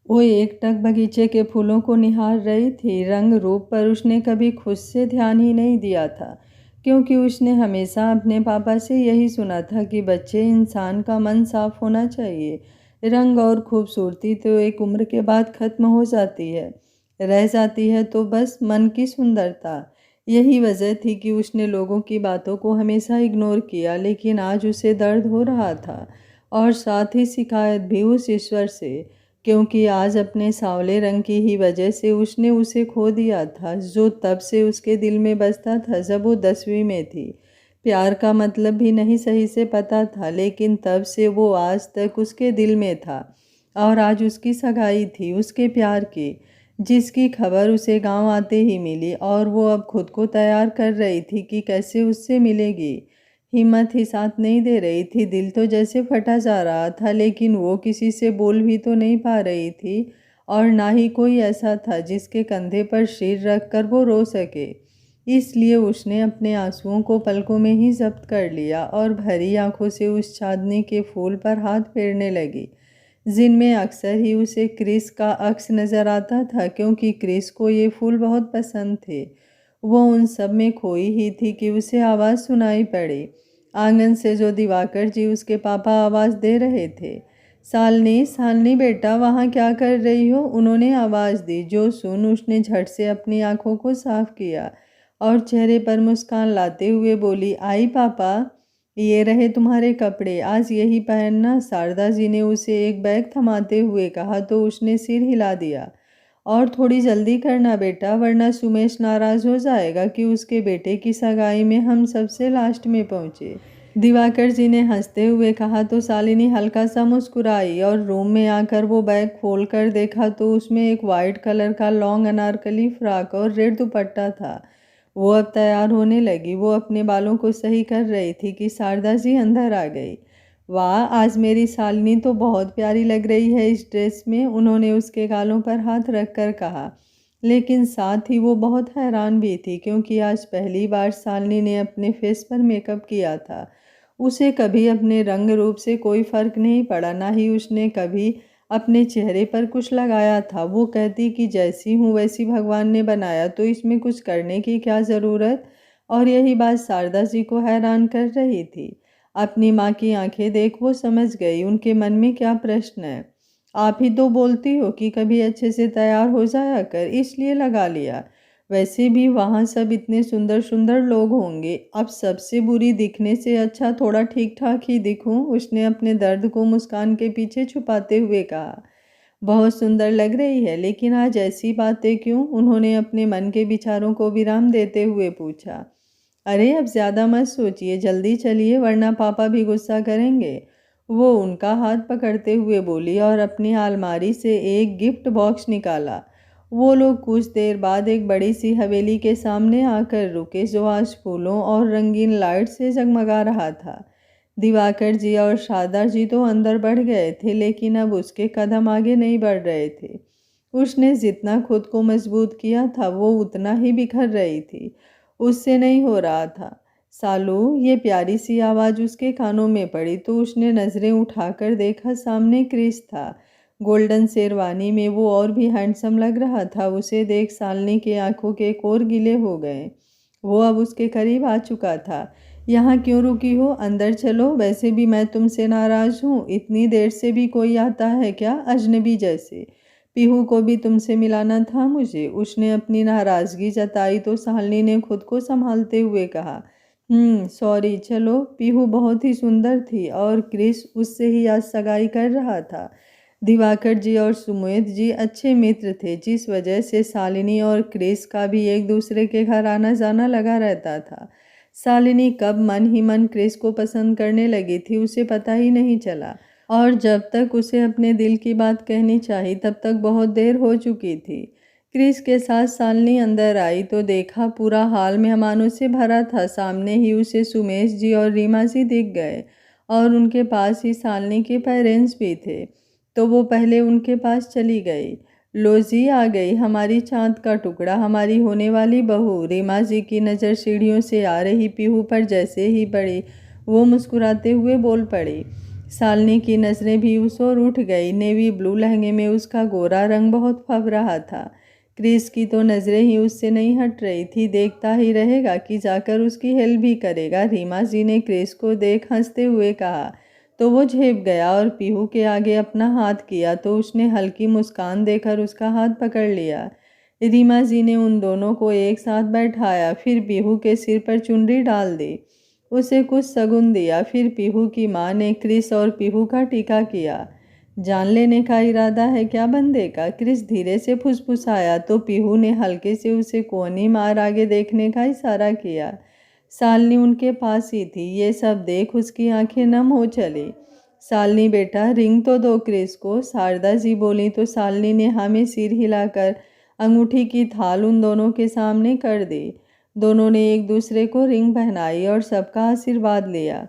वो एकटक बगीचे के फूलों को निहार रही थी। रंग रूप पर उसने कभी खुद से ध्यान ही नहीं दिया था, क्योंकि उसने हमेशा अपने पापा से यही सुना था कि बच्चे इंसान का मन साफ होना चाहिए। रंग और खूबसूरती तो एक उम्र के बाद खत्म हो जाती है, रह जाती है तो बस मन की सुंदरता। यही वजह थी कि उसने लोगों की बातों को हमेशा इग्नोर किया, लेकिन आज उसे दर्द हो रहा था और साथ ही शिकायत भी उस ईश्वर से, क्योंकि आज अपने सांवले रंग की ही वजह से उसने उसे खो दिया था, जो तब से उसके दिल में बसता था जब वो 10वीं में थी। प्यार का मतलब भी नहीं सही से पता था, लेकिन तब से वो आज तक उसके दिल में था। और आज उसकी सगाई थी उसके प्यार की, जिसकी खबर उसे गांव आते ही मिली, और वो अब खुद को तैयार कर रही थी कि कैसे उससे मिलेगी। हिम्मत ही साथ नहीं दे रही थी, दिल तो जैसे फटा जा रहा था, लेकिन वो किसी से बोल भी तो नहीं पा रही थी, और ना ही कोई ऐसा था जिसके कंधे पर सिर रख कर वो रो सके। इसलिए उसने अपने आंसुओं को पलकों में ही जब्त कर लिया और भरी आंखों से उस चांदनी के फूल पर हाथ फेरने लगी, जिनमें अक्सर ही उसे क्रिस का अक्स नज़र आता था, क्योंकि क्रिस को ये फूल बहुत पसंद थे। वो उन सब में खोई ही थी कि उसे आवाज़ सुनाई पड़ी। आंगन से जो दिवाकर जी उसके पापा आवाज़ दे रहे थे। सालनी, सालनी बेटा, वहाँ क्या कर रही हो? उन्होंने आवाज़ दी। जो सुन उसने झट से अपनी आंखों को साफ किया और चेहरे पर मुस्कान लाते हुए बोली, आई पापा, ये रहे तुम्हारे कपड़े, आज यही पहनना। शारदा जी ने उसे एक बैग थमाते हुए कहा तो उसने सिर हिला दिया। और थोड़ी जल्दी करना बेटा, वरना सुमेश नाराज हो जाएगा कि उसके बेटे की सगाई में हम सबसे लास्ट में पहुंचे। दिवाकर जी ने हंसते हुए कहा तो शालिनी हल्का सा मुस्कुराई, और रूम में आकर वो बैग खोल कर देखा तो उसमें एक वाइट कलर का लॉन्ग अनारकली फ्रॉक और रेड दुपट्टा था। वो अब तैयार होने लगी। वो अपने बालों को सही कर रही थी कि शारदा जी अंदर आ गई। वाह, आज मेरी शालिनी तो बहुत प्यारी लग रही है इस ड्रेस में, उन्होंने उसके गालों पर हाथ रखकर कहा। लेकिन साथ ही वो बहुत हैरान भी थी, क्योंकि आज पहली बार शालिनी ने अपने फेस पर मेकअप किया था। उसे कभी अपने रंग रूप से कोई फर्क नहीं पड़ा, ना ही उसने कभी अपने चेहरे पर कुछ लगाया था। वो कहती कि जैसी हूँ वैसी भगवान ने बनाया, तो इसमें कुछ करने की क्या ज़रूरत। और यही बात शारदा जी को हैरान कर रही थी। अपनी माँ की आंखें देख वो समझ गई उनके मन में क्या प्रश्न है। आप ही तो बोलती हो कि कभी अच्छे से तैयार हो जाया कर, इसलिए लगा लिया। वैसे भी वहाँ सब इतने सुंदर सुंदर लोग होंगे, अब सबसे बुरी दिखने से अच्छा थोड़ा ठीक ठाक ही दिखूं, उसने अपने दर्द को मुस्कान के पीछे छुपाते हुए कहा। बहुत सुंदर लग रही है, लेकिन आज ऐसी बातें क्यों? उन्होंने अपने मन के विचारों को विराम देते हुए पूछा। अरे अब ज़्यादा मत सोचिए, जल्दी चलिए वरना पापा भी गुस्सा करेंगे। वो उनका हाथ पकड़ते हुए बोली और अपनी अलमारी से एक गिफ्ट बॉक्स निकाला। वो लोग कुछ देर बाद एक बड़ी सी हवेली के सामने आकर रुके, जो आज फूलों और रंगीन लाइट से जगमगा रहा था। दिवाकर जी और शारदा जी तो अंदर बढ़ गए थे, लेकिन अब उसके कदम आगे नहीं बढ़ रहे थे। उसने जितना खुद को मजबूत किया था वो उतना ही बिखर रही थी, उससे नहीं हो रहा था। सालू, ये प्यारी सी आवाज़ उसके कानों में पड़ी तो उसने नज़रें उठाकर देखा, सामने क्रिस था। गोल्डन शेरवानी में वो और भी हैंडसम लग रहा था। उसे देख शालिनी के आंखों के कोर गीले हो गए। वो अब उसके करीब आ चुका था। यहाँ क्यों रुकी हो? अंदर चलो, वैसे भी मैं तुमसे नाराज हूँ। इतनी देर से भी कोई आता है क्या, अजनबी जैसे? पीहू को भी तुमसे मिलाना था मुझे, उसने अपनी नाराज़गी जताई तो शालिनी ने खुद को संभालते हुए कहा, सॉरी, चलो। पीहू बहुत ही सुंदर थी और क्रिस उससे ही आज सगाई कर रहा था। दिवाकर जी और सुमेध जी अच्छे मित्र थे, जिस वजह से शालिनी और क्रिस का भी एक दूसरे के घर आना जाना लगा रहता था। शालिनी कब मन ही मन क्रिस को पसंद करने लगी थी उसे पता ही नहीं चला, और जब तक उसे अपने दिल की बात कहनी चाहिए तब तक बहुत देर हो चुकी थी। क्रिस के साथ शालिनी अंदर आई तो देखा पूरा हाल मेहमानों से भरा था। सामने ही उसे सुमेश जी और रीमा जी दिख गए, और उनके पास ही शालिनी के पेरेंट्स भी थे, तो वो पहले उनके पास चली गई। लो जी, आ गई हमारी चाँद का टुकड़ा, हमारी होने वाली बहू। रीमा जी की नज़र सीढ़ियों से आ रही पीहू पर जैसे ही पड़ी वो मुस्कुराते हुए बोल पड़ी, शालिनी की नज़रें भी उस ओर उठ गई। नेवी ब्लू लहंगे में उसका गोरा रंग बहुत फब रहा था। क्रिस की तो नज़रें ही उससे नहीं हट रही थी। देखता ही रहेगा कि जाकर उसकी हेल्प भी करेगा। रीमा जी ने क्रिस को देख हंसते हुए कहा तो वो झेप गया और पीहू के आगे अपना हाथ किया तो उसने हल्की मुस्कान देकर उसका हाथ पकड़ लिया। रीमा जी ने उन दोनों को एक साथ बैठाया, फिर पीहू के सिर पर चुनरी डाल दी, उसे कुछ शगुन दिया। फिर पीहू की माँ ने क्रिस और पीहू का टीका किया। जान लेने का इरादा है क्या बंदे का? क्रिस धीरे से फुसफुसाया तो पीहू ने हल्के से उसे कोनी मार आगे देखने का इशारा किया। शालिनी उनके पास ही थी। ये सब देख उसकी आंखें नम हो चली। शालिनी बेटा रिंग तो दो क्रिस को, शारदा जी बोली तो शालिनी ने हाँ में सिर हिलाकर अंगूठी की थाल उन दोनों के सामने कर दी। दोनों ने एक दूसरे को रिंग पहनाई और सबका आशीर्वाद लिया।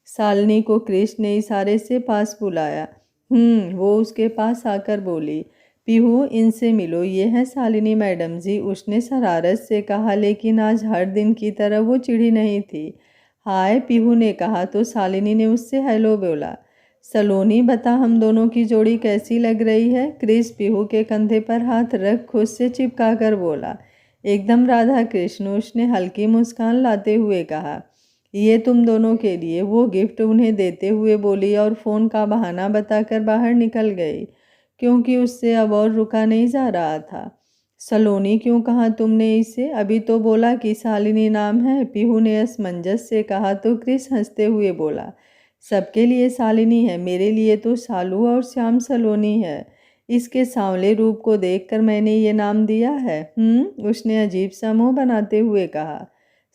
शालिनी को क्रिस ने इशारे से पास बुलाया। वो उसके पास आकर बोली, पीहू इनसे मिलो, ये है शालिनी मैडम जी। उसने शरारत से कहा, लेकिन आज हर दिन की तरह वो चिढ़ी नहीं थी। हाय पीहू ने कहा तो शालिनी ने उससे हेलो बोला। सलोनी बता हम दोनों की जोड़ी कैसी लग रही है? क्रिस पीहू के कंधे पर हाथ रख खुद से चिपका कर बोला। एकदम राधा कृष्ण, उसने हल्की मुस्कान लाते हुए कहा। ये तुम दोनों के लिए, वो गिफ्ट उन्हें देते हुए बोली और फ़ोन का बहाना बताकर बाहर निकल गई, क्योंकि उससे अब और रुका नहीं जा रहा था। सलोनी क्यों कहा तुमने इसे? अभी तो बोला कि शालिनी नाम है, पीहू ने असमंजस से कहा तो क्रिस हंसते हुए बोला, सबके लिए शालिनी है, मेरे लिए तो शालू और श्याम सलोनी है। इसके सांवले रूप को देखकर मैंने ये नाम दिया है। उसने अजीब सा मुंह बनाते हुए कहा।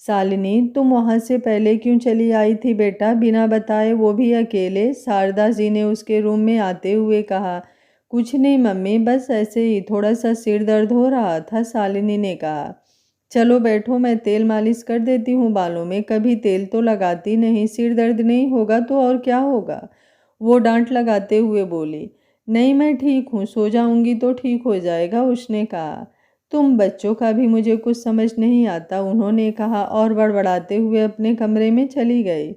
शालिनी तुम वहाँ से पहले क्यों चली आई थी बेटा, बिना बताए, वो भी अकेले? शारदा जी ने उसके रूम में आते हुए कहा। कुछ नहीं मम्मी, बस ऐसे ही थोड़ा सा सिर दर्द हो रहा था, शालिनी ने कहा। चलो बैठो, मैं तेल मालिश कर देती हूँ बालों में। कभी तेल तो लगाती नहीं, सिर दर्द नहीं होगा तो और क्या होगा? वो डांट लगाते हुए बोली। नहीं मैं ठीक हूँ, सो जाऊंगी तो ठीक हो जाएगा, उसने कहा। तुम बच्चों का भी मुझे कुछ समझ नहीं आता, उन्होंने कहा और बड़बड़ाते हुए अपने कमरे में चली गई।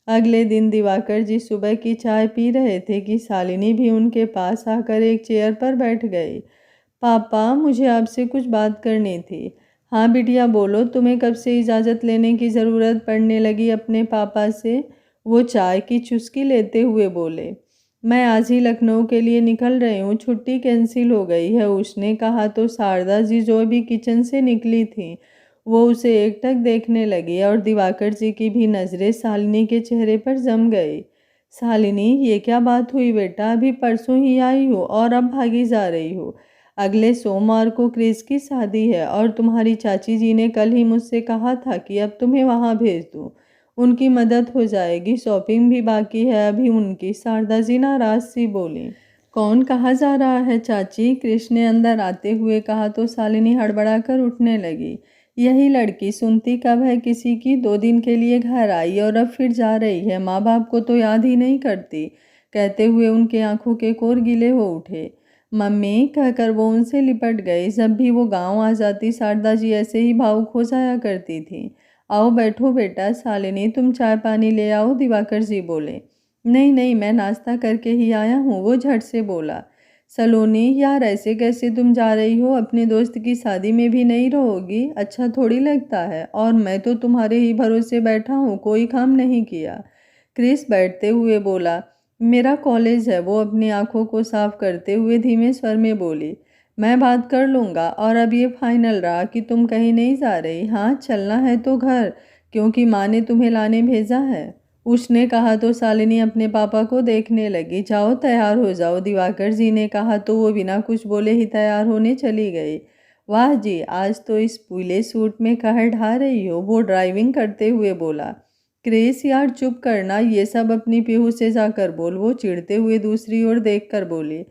अगले दिन दिवाकर जी सुबह की चाय पी रहे थे कि शालिनी भी उनके पास आकर एक चेयर पर बैठ गई। पापा मुझे आपसे कुछ बात करनी थी। हाँ बिटिया बोलो, तुम्हें कब से इजाज़त लेने की ज़रूरत पड़ने लगी अपने पापा से? वो चाय की चुस्की लेते हुए बोले। मैं आज ही लखनऊ के लिए निकल रही हूँ, छुट्टी कैंसिल हो गई है, उसने कहा तो शारदा जी जो अभी किचन से निकली थी वो उसे एकटक देखने लगी और दिवाकर जी की भी नज़रें शालिनी के चेहरे पर जम गई। शालिनी ये क्या बात हुई बेटा, अभी परसों ही आई हो और अब भागी जा रही हो? अगले सोमवार को क्रिस की शादी है और तुम्हारी चाची जी ने कल ही मुझसे कहा था कि अब तुम्हें वहाँ भेज दूँ, उनकी मदद हो जाएगी, शॉपिंग भी बाकी है अभी उनकी। शारदा जी नाराज सी बोली। कौन कहाँ जा रहा है चाची? क्रिस ने अंदर आते हुए कहा तो शालिनी हड़बड़ाकर उठने लगी। यही लड़की सुनती कब है किसी की, 2 दिन के लिए घर आई और अब फिर जा रही है, माँ बाप को तो याद ही नहीं करती, कहते हुए उनके आंखों के कोर गीले हो उठे। मम्मी कहकर वो उनसे लिपट गई। जब भी वो गांव आ जाती शारदा जी ऐसे ही भावुक हो जाया करती थी। आओ बैठो बेटा, शालिनी तुम चाय पानी ले आओ, दिवाकर जी बोले। नहीं नहीं मैं नाश्ता करके ही आया हूँ, वो झट से बोला। सलोनी यार ऐसे कैसे तुम जा रही हो, अपने दोस्त की शादी में भी नहीं रहोगी? अच्छा थोड़ी लगता है, और मैं तो तुम्हारे ही भरोसे बैठा हूँ, कोई काम नहीं किया। क्रिस बैठते हुए बोला। मेरा कॉलेज है, वो अपनी आंखों को साफ करते हुए धीमे स्वर में बोली। मैं बात कर लूँगा, और अब ये फाइनल रहा कि तुम कहीं नहीं जा रही। हाँ चलना है तो घर, क्योंकि माँ ने तुम्हें लाने भेजा है, उसने कहा तो शालिनी अपने पापा को देखने लगी। जाओ तैयार हो जाओ, दिवाकर जी ने कहा तो वो बिना कुछ बोले ही तैयार होने चली गई। वाह जी, आज तो इस पीले सूट में कहर ढा रही हो, वो ड्राइविंग करते हुए बोला। क्रिस यार चुप करना, ये सब अपनी पीहू से जाकर बोल, वो चिढ़ते हुए दूसरी ओर देखकर बोली।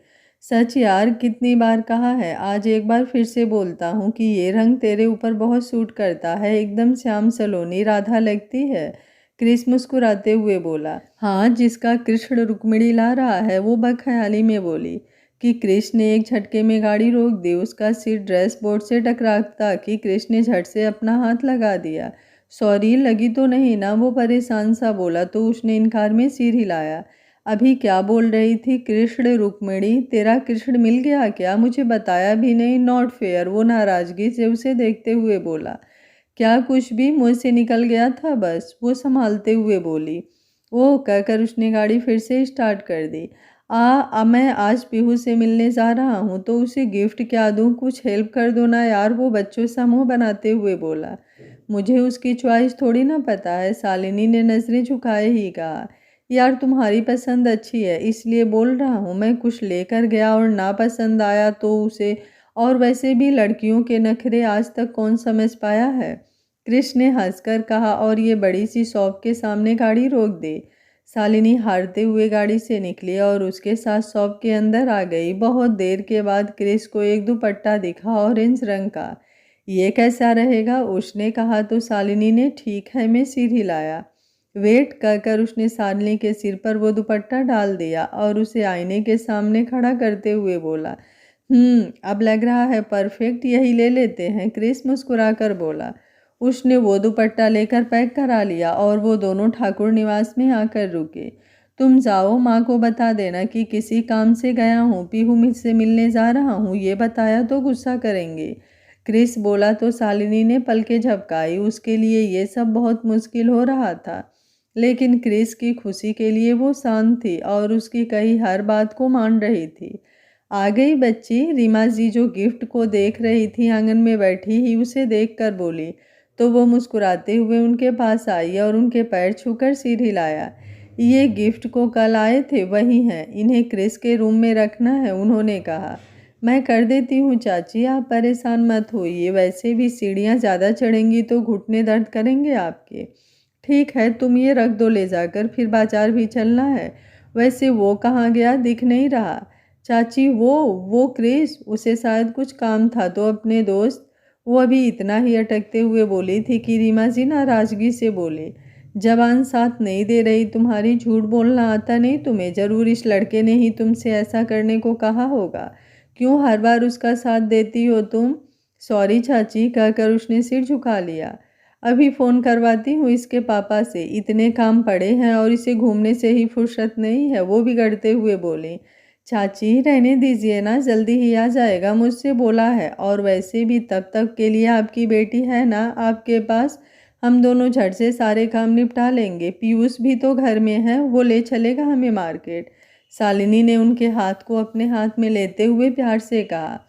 सच यार, कितनी बार कहा है, आज एक बार फिर से बोलता हूँ कि ये रंग तेरे ऊपर बहुत सूट करता है, एकदम श्याम सलोनी राधा लगती है। क्रिस मुस्कुराते हुए बोला। हाँ जिसका कृष्ण रुक्मिणी ला रहा है, वो बखयाली में बोली कि क्रिस ने एक झटके में गाड़ी रोक दी। उसका सिर ड्रेस बोर्ड से टकराता कि क्रिस ने झट से अपना हाथ लगा दिया। सॉरी लगी तो नहीं ना, वो परेशान सा बोला तो उसने इनकार में सिर हिलाया। अभी क्या बोल रही थी? कृष्ण रुक्मिणी, तेरा कृष्ण मिल गया क्या? मुझे बताया भी नहीं। नॉट फेयर, वो नाराजगी से उसे देखते हुए बोला। क्या कुछ भी, मुँह से निकल गया था बस, वो संभालते हुए बोली। ओह कहकर उसने गाड़ी फिर से स्टार्ट कर दी। मैं आज पीहू से मिलने जा रहा हूँ, तो उसे गिफ्ट क्या दूँ? कुछ हेल्प कर दो ना यार, वो बच्चों सा मुँह बनाते हुए बोला। मुझे उसकी चॉइस थोड़ी ना पता है, शालिनी ने नज़रें झुकाए ही कहा। यार तुम्हारी पसंद अच्छी है इसलिए बोल रहा हूँ, मैं कुछ लेकर गया और ना पसंद आया तो उसे, और वैसे भी लड़कियों के नखरे आज तक कौन समझ पाया है? कृष्ण ने हंसकर कहा, और ये बड़ी सी शॉप के सामने गाड़ी रोक दे। शालिनी हारते हुए गाड़ी से निकली और उसके साथ शॉप के अंदर आ गई। बहुत देर के बाद क्रिस को एक दुपट्टा दिखा, ऑरेंज रंग का। ये कैसा रहेगा? उसने कहा तो शालिनी ने ठीक है मैं सिर हिलाया। वेट कहकर उसने शालिनी के सिर पर वो दुपट्टा डाल दिया और उसे आईने के सामने खड़ा करते हुए बोला, अब लग रहा है परफेक्ट, यही ले लेते हैं। क्रिस मुस्कुराकर बोला। उसने वो दुपट्टा लेकर पैक करा लिया और वो दोनों ठाकुर निवास में आकर रुके। तुम जाओ, माँ को बता देना कि किसी काम से गया हूँ, पीहू मुझसे मिलने जा रहा हूँ, ये बताया तो गुस्सा करेंगे। क्रिस बोला तो शालिनी ने पलकें झपकाई। उसके लिए ये सब बहुत मुश्किल हो रहा था, लेकिन क्रिस की खुशी के लिए वो शांत थी और उसकी कही हर बात को मान रही थी। आ गई बच्ची। रीमा जी जो गिफ्ट को देख रही थी आंगन में बैठी ही उसे देखकर बोली, तो वो मुस्कुराते हुए उनके पास आई और उनके पैर छूकर सिर हिलाया। ये गिफ्ट को कल आए थे वही हैं, इन्हें क्रिस के रूम में रखना है, उन्होंने कहा। मैं कर देती हूँ चाची, आप परेशान मत होइए, वैसे भी सीढ़ियाँ ज़्यादा चढ़ेंगी तो घुटने दर्द करेंगे आपके। ठीक है, तुम ये रख दो ले जाकर, फिर बाजार भी चलना है। वैसे वो कहाँ गया, दिख नहीं रहा। चाची वो क्रिस, उसे शायद कुछ काम था तो अपने दोस्त। वो अभी इतना ही अटकते हुए बोली थी कि रीमा जी नाराजगी से बोले, जबान साथ नहीं दे रही तुम्हारी, झूठ बोलना आता नहीं तुम्हें, ज़रूर इस लड़के ने ही तुमसे ऐसा करने को कहा होगा। क्यों हर बार उसका साथ देती हो तुम? सॉरी चाची कहकर उसने सिर झुका लिया। अभी फ़ोन करवाती हूँ इसके पापा से, इतने काम पड़े हैं और इसे घूमने से ही फुर्सत नहीं है, वो बिगड़ते हुए बोली। चाची रहने दीजिए ना, जल्दी ही आ जाएगा, मुझसे बोला है, और वैसे भी तब तक के लिए आपकी बेटी है ना आपके पास, हम दोनों झट से सारे काम निपटा लेंगे। पीयूष भी तो घर में है, वो ले चलेगा हमें मार्केट। शालिनी ने उनके हाथ को अपने हाथ में लेते हुए प्यार से कहा।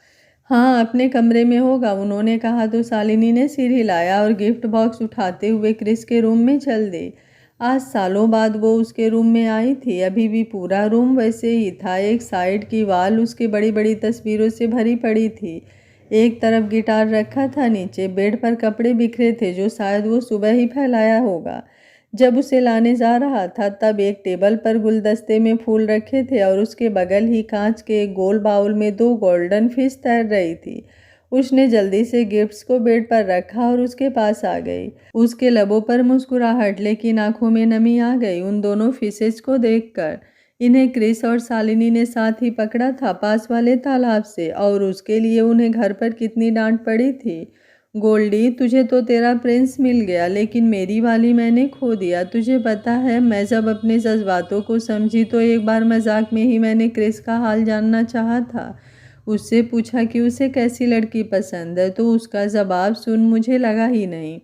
हाँ अपने कमरे में होगा, उन्होंने कहा तो शालिनी ने सिर हिलाया और गिफ्ट बॉक्स उठाते हुए क्रिस के रूम में चल दी। आज सालों बाद वो उसके रूम में आई थी। अभी भी पूरा रूम वैसे ही था। एक साइड की वाल उसकी बड़ी बड़ी तस्वीरों से भरी पड़ी थी। एक तरफ गिटार रखा था, नीचे बेड पर कपड़े बिखरे थे जो शायद वो सुबह ही फैलाया होगा। जब उसे लाने जा रहा था तब एक टेबल पर गुलदस्ते में फूल रखे थे और उसके बगल ही कांच के एक गोल बाउल में 2 गोल्डन फिश तैर रही थी। उसने जल्दी से गिफ्ट्स को बेड पर रखा और उसके पास आ गई। उसके लबों पर मुस्कुराहट, लेकिन आंखों में नमी आ गई उन दोनों फिशेज को देखकर। इन्हें क्रिस और शालिनी ने साथ ही पकड़ा था पास वाले तालाब से, और उसके लिए उन्हें घर पर कितनी डांट पड़ी थी। गोल्डी, तुझे तो तेरा प्रिंस मिल गया, लेकिन मेरी वाली मैंने खो दिया। तुझे पता है, मैं जब अपने जज्बातों को समझी तो एक बार मजाक में ही मैंने क्रिस का हाल जानना चाहा था। उससे पूछा कि उसे कैसी लड़की पसंद है, तो उसका जवाब सुन मुझे लगा ही नहीं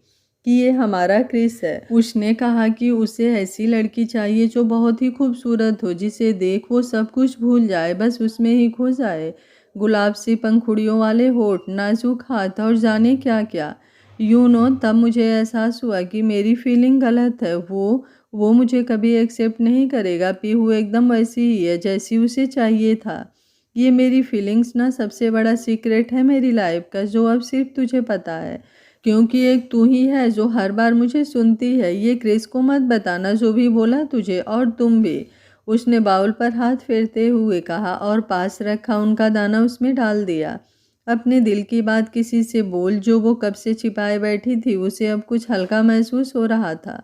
कि ये हमारा क्रिस है। उसने कहा कि उसे ऐसी लड़की चाहिए जो बहुत ही खूबसूरत हो, जिसे देख वो सब कुछ भूल जाए, बस उसमें ही खो जाए। गुलाब सी पंखुड़ियों वाले होठ, नाजुक हाथ और जाने क्या क्या। तब मुझे एहसास हुआ कि मेरी फीलिंग गलत है। वो मुझे कभी एक्सेप्ट नहीं करेगा। पीहू एकदम वैसी ही है जैसी उसे चाहिए था। ये मेरी फीलिंग्स ना सबसे बड़ा सीक्रेट है मेरी लाइफ का, जो अब सिर्फ तुझे पता है, क्योंकि एक तू ही है जो हर बार मुझे सुनती है। ये क्रिस को मत बताना जो भी बोला तुझे, और तुम भी। उसने बाउल पर हाथ फेरते हुए कहा और पास रखा उनका दाना उसमें डाल दिया। अपने दिल की बात किसी से बोल, जो वो कब से छिपाए बैठी थी। उसे अब कुछ हल्का महसूस हो रहा था।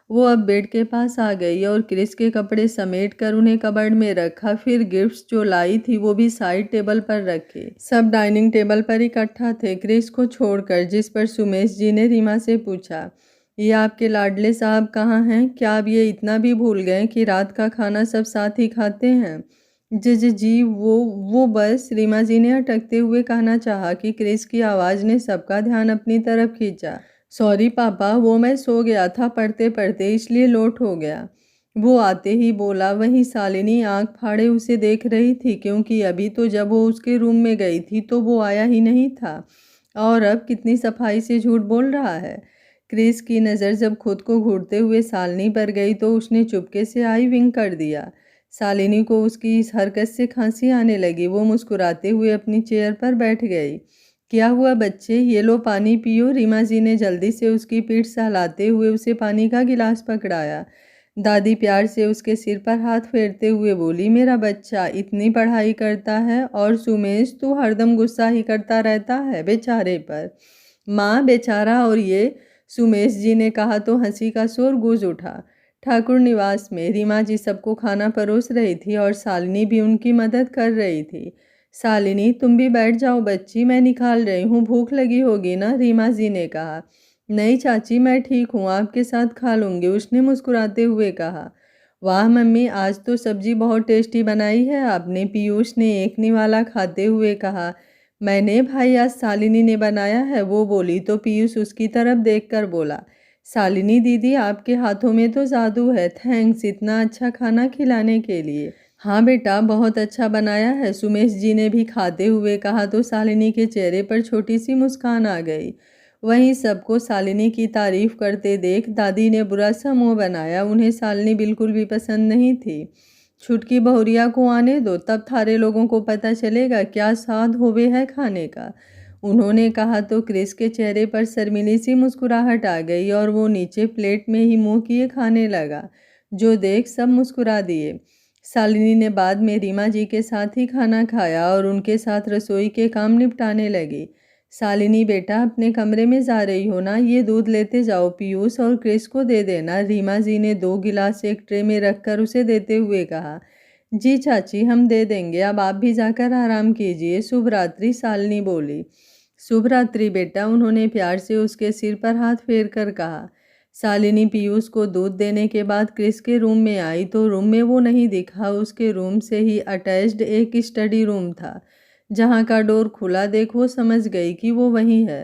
वो अब बेड के पास आ गई और क्रिस के कपड़े समेट कर उन्हें कबर्ड में रखा। फिर गिफ्ट्स जो लाई थी वो भी साइड टेबल पर रखे। सब डाइनिंग टेबल पर इकट्ठा थे, क्रिस को छोड़कर, जिस पर सुमेश जी ने रीमा से पूछा, ये आपके लाडले साहब कहाँ हैं? क्या आप ये इतना भी भूल गए कि रात का खाना सब साथ ही खाते हैं? जी जी जी, वो बस। रीमा जी ने अटकते हुए कहना चाहा कि क्रिस की आवाज़ ने सबका ध्यान अपनी तरफ खींचा। सॉरी पापा, वो मैं सो गया था पढ़ते पढ़ते, इसलिए लोट हो गया। वो आते ही बोला। वहीं शालिनी आंख फाड़े उसे देख रही थी, क्योंकि अभी तो जब वो उसके रूम में गई थी तो वो आया ही नहीं था, और अब कितनी सफाई से झूठ बोल रहा है। क्रिस की नज़र जब खुद को घूरते हुए शालिनी पर गई तो उसने चुपके से आई विंक कर दिया। शालिनी को उसकी इस हरकत से खांसी आने लगी। वो मुस्कुराते हुए अपनी चेयर पर बैठ गई। क्या हुआ बच्चे, ये लो पानी पियो। रीमा जी ने जल्दी से उसकी पीठ सहलाते हुए उसे पानी का गिलास पकड़ाया। दादी प्यार से उसके सिर पर हाथ फेरते हुए बोली, मेरा बच्चा इतनी पढ़ाई करता है और सुमेश तू हरदम गुस्सा ही करता रहता है बेचारे पर। माँ बेचारा, और ये सुमेश जी ने कहा तो हंसी का शोर गूंज उठा। ठाकुर निवास में रीमा जी सबको खाना परोस रही थी और शालिनी भी उनकी मदद कर रही थी। शालिनी तुम भी बैठ जाओ बच्ची, मैं निकाल रही हूँ, भूख लगी होगी ना, रीमा जी ने कहा। नहीं चाची, मैं ठीक हूँ, आपके साथ खा लूँगी, उसने मुस्कुराते हुए कहा। वाह मम्मी, आज तो सब्जी बहुत टेस्टी बनाई है आपने, पीयूष ने एक निवाला खाते हुए कहा। मैंने भाई, आज शालिनी ने बनाया है, वो बोली तो पीयूष उसकी तरफ देखकर बोला। शालिनी दीदी, आपके हाथों में तो जादू है, थैंक्स इतना अच्छा खाना खिलाने के लिए। हाँ बेटा, बहुत अच्छा बनाया है, सुमेश जी ने भी खाते हुए कहा तो शालिनी के चेहरे पर छोटी सी मुस्कान आ गई। वहीं सबको शालिनी की तारीफ करते देख दादी ने बुरा सा मुंह बनाया। उन्हें शालिनी बिल्कुल भी पसंद नहीं थी। छुटकी बहुरिया को आने दो, तब थारे लोगों को पता चलेगा क्या स्वाद होवे है खाने का, उन्होंने कहा तो क्रिस के चेहरे पर शर्मीली सी मुस्कुराहट आ गई और वो नीचे प्लेट में ही मुंह किए खाने लगा, जो देख सब मुस्कुरा दिए। शालिनी ने बाद में रीमा जी के साथ ही खाना खाया और उनके साथ रसोई के काम निपटाने लगी। शालिनी बेटा, अपने कमरे में जा रही हो ना, ये दूध लेते जाओ, पीयूष और क्रिस को दे देना, रीमा जी ने 2 गिलास एक ट्रे में रखकर उसे देते हुए कहा। जी चाची, हम दे देंगे, अब आप भी जाकर आराम कीजिए, शुभ रात्रि, शालिनी बोली। शुभ रात्रि बेटा, उन्होंने प्यार से उसके सिर पर हाथ फेर कर कहा। शालिनी पीयूष को दूध देने के बाद क्रिस के रूम में आई तो रूम में वो नहीं दिखा। उसके रूम से ही अटैच्ड एक स्टडी रूम था, जहाँ का डोर खुला देख वो समझ गई कि वो वही है।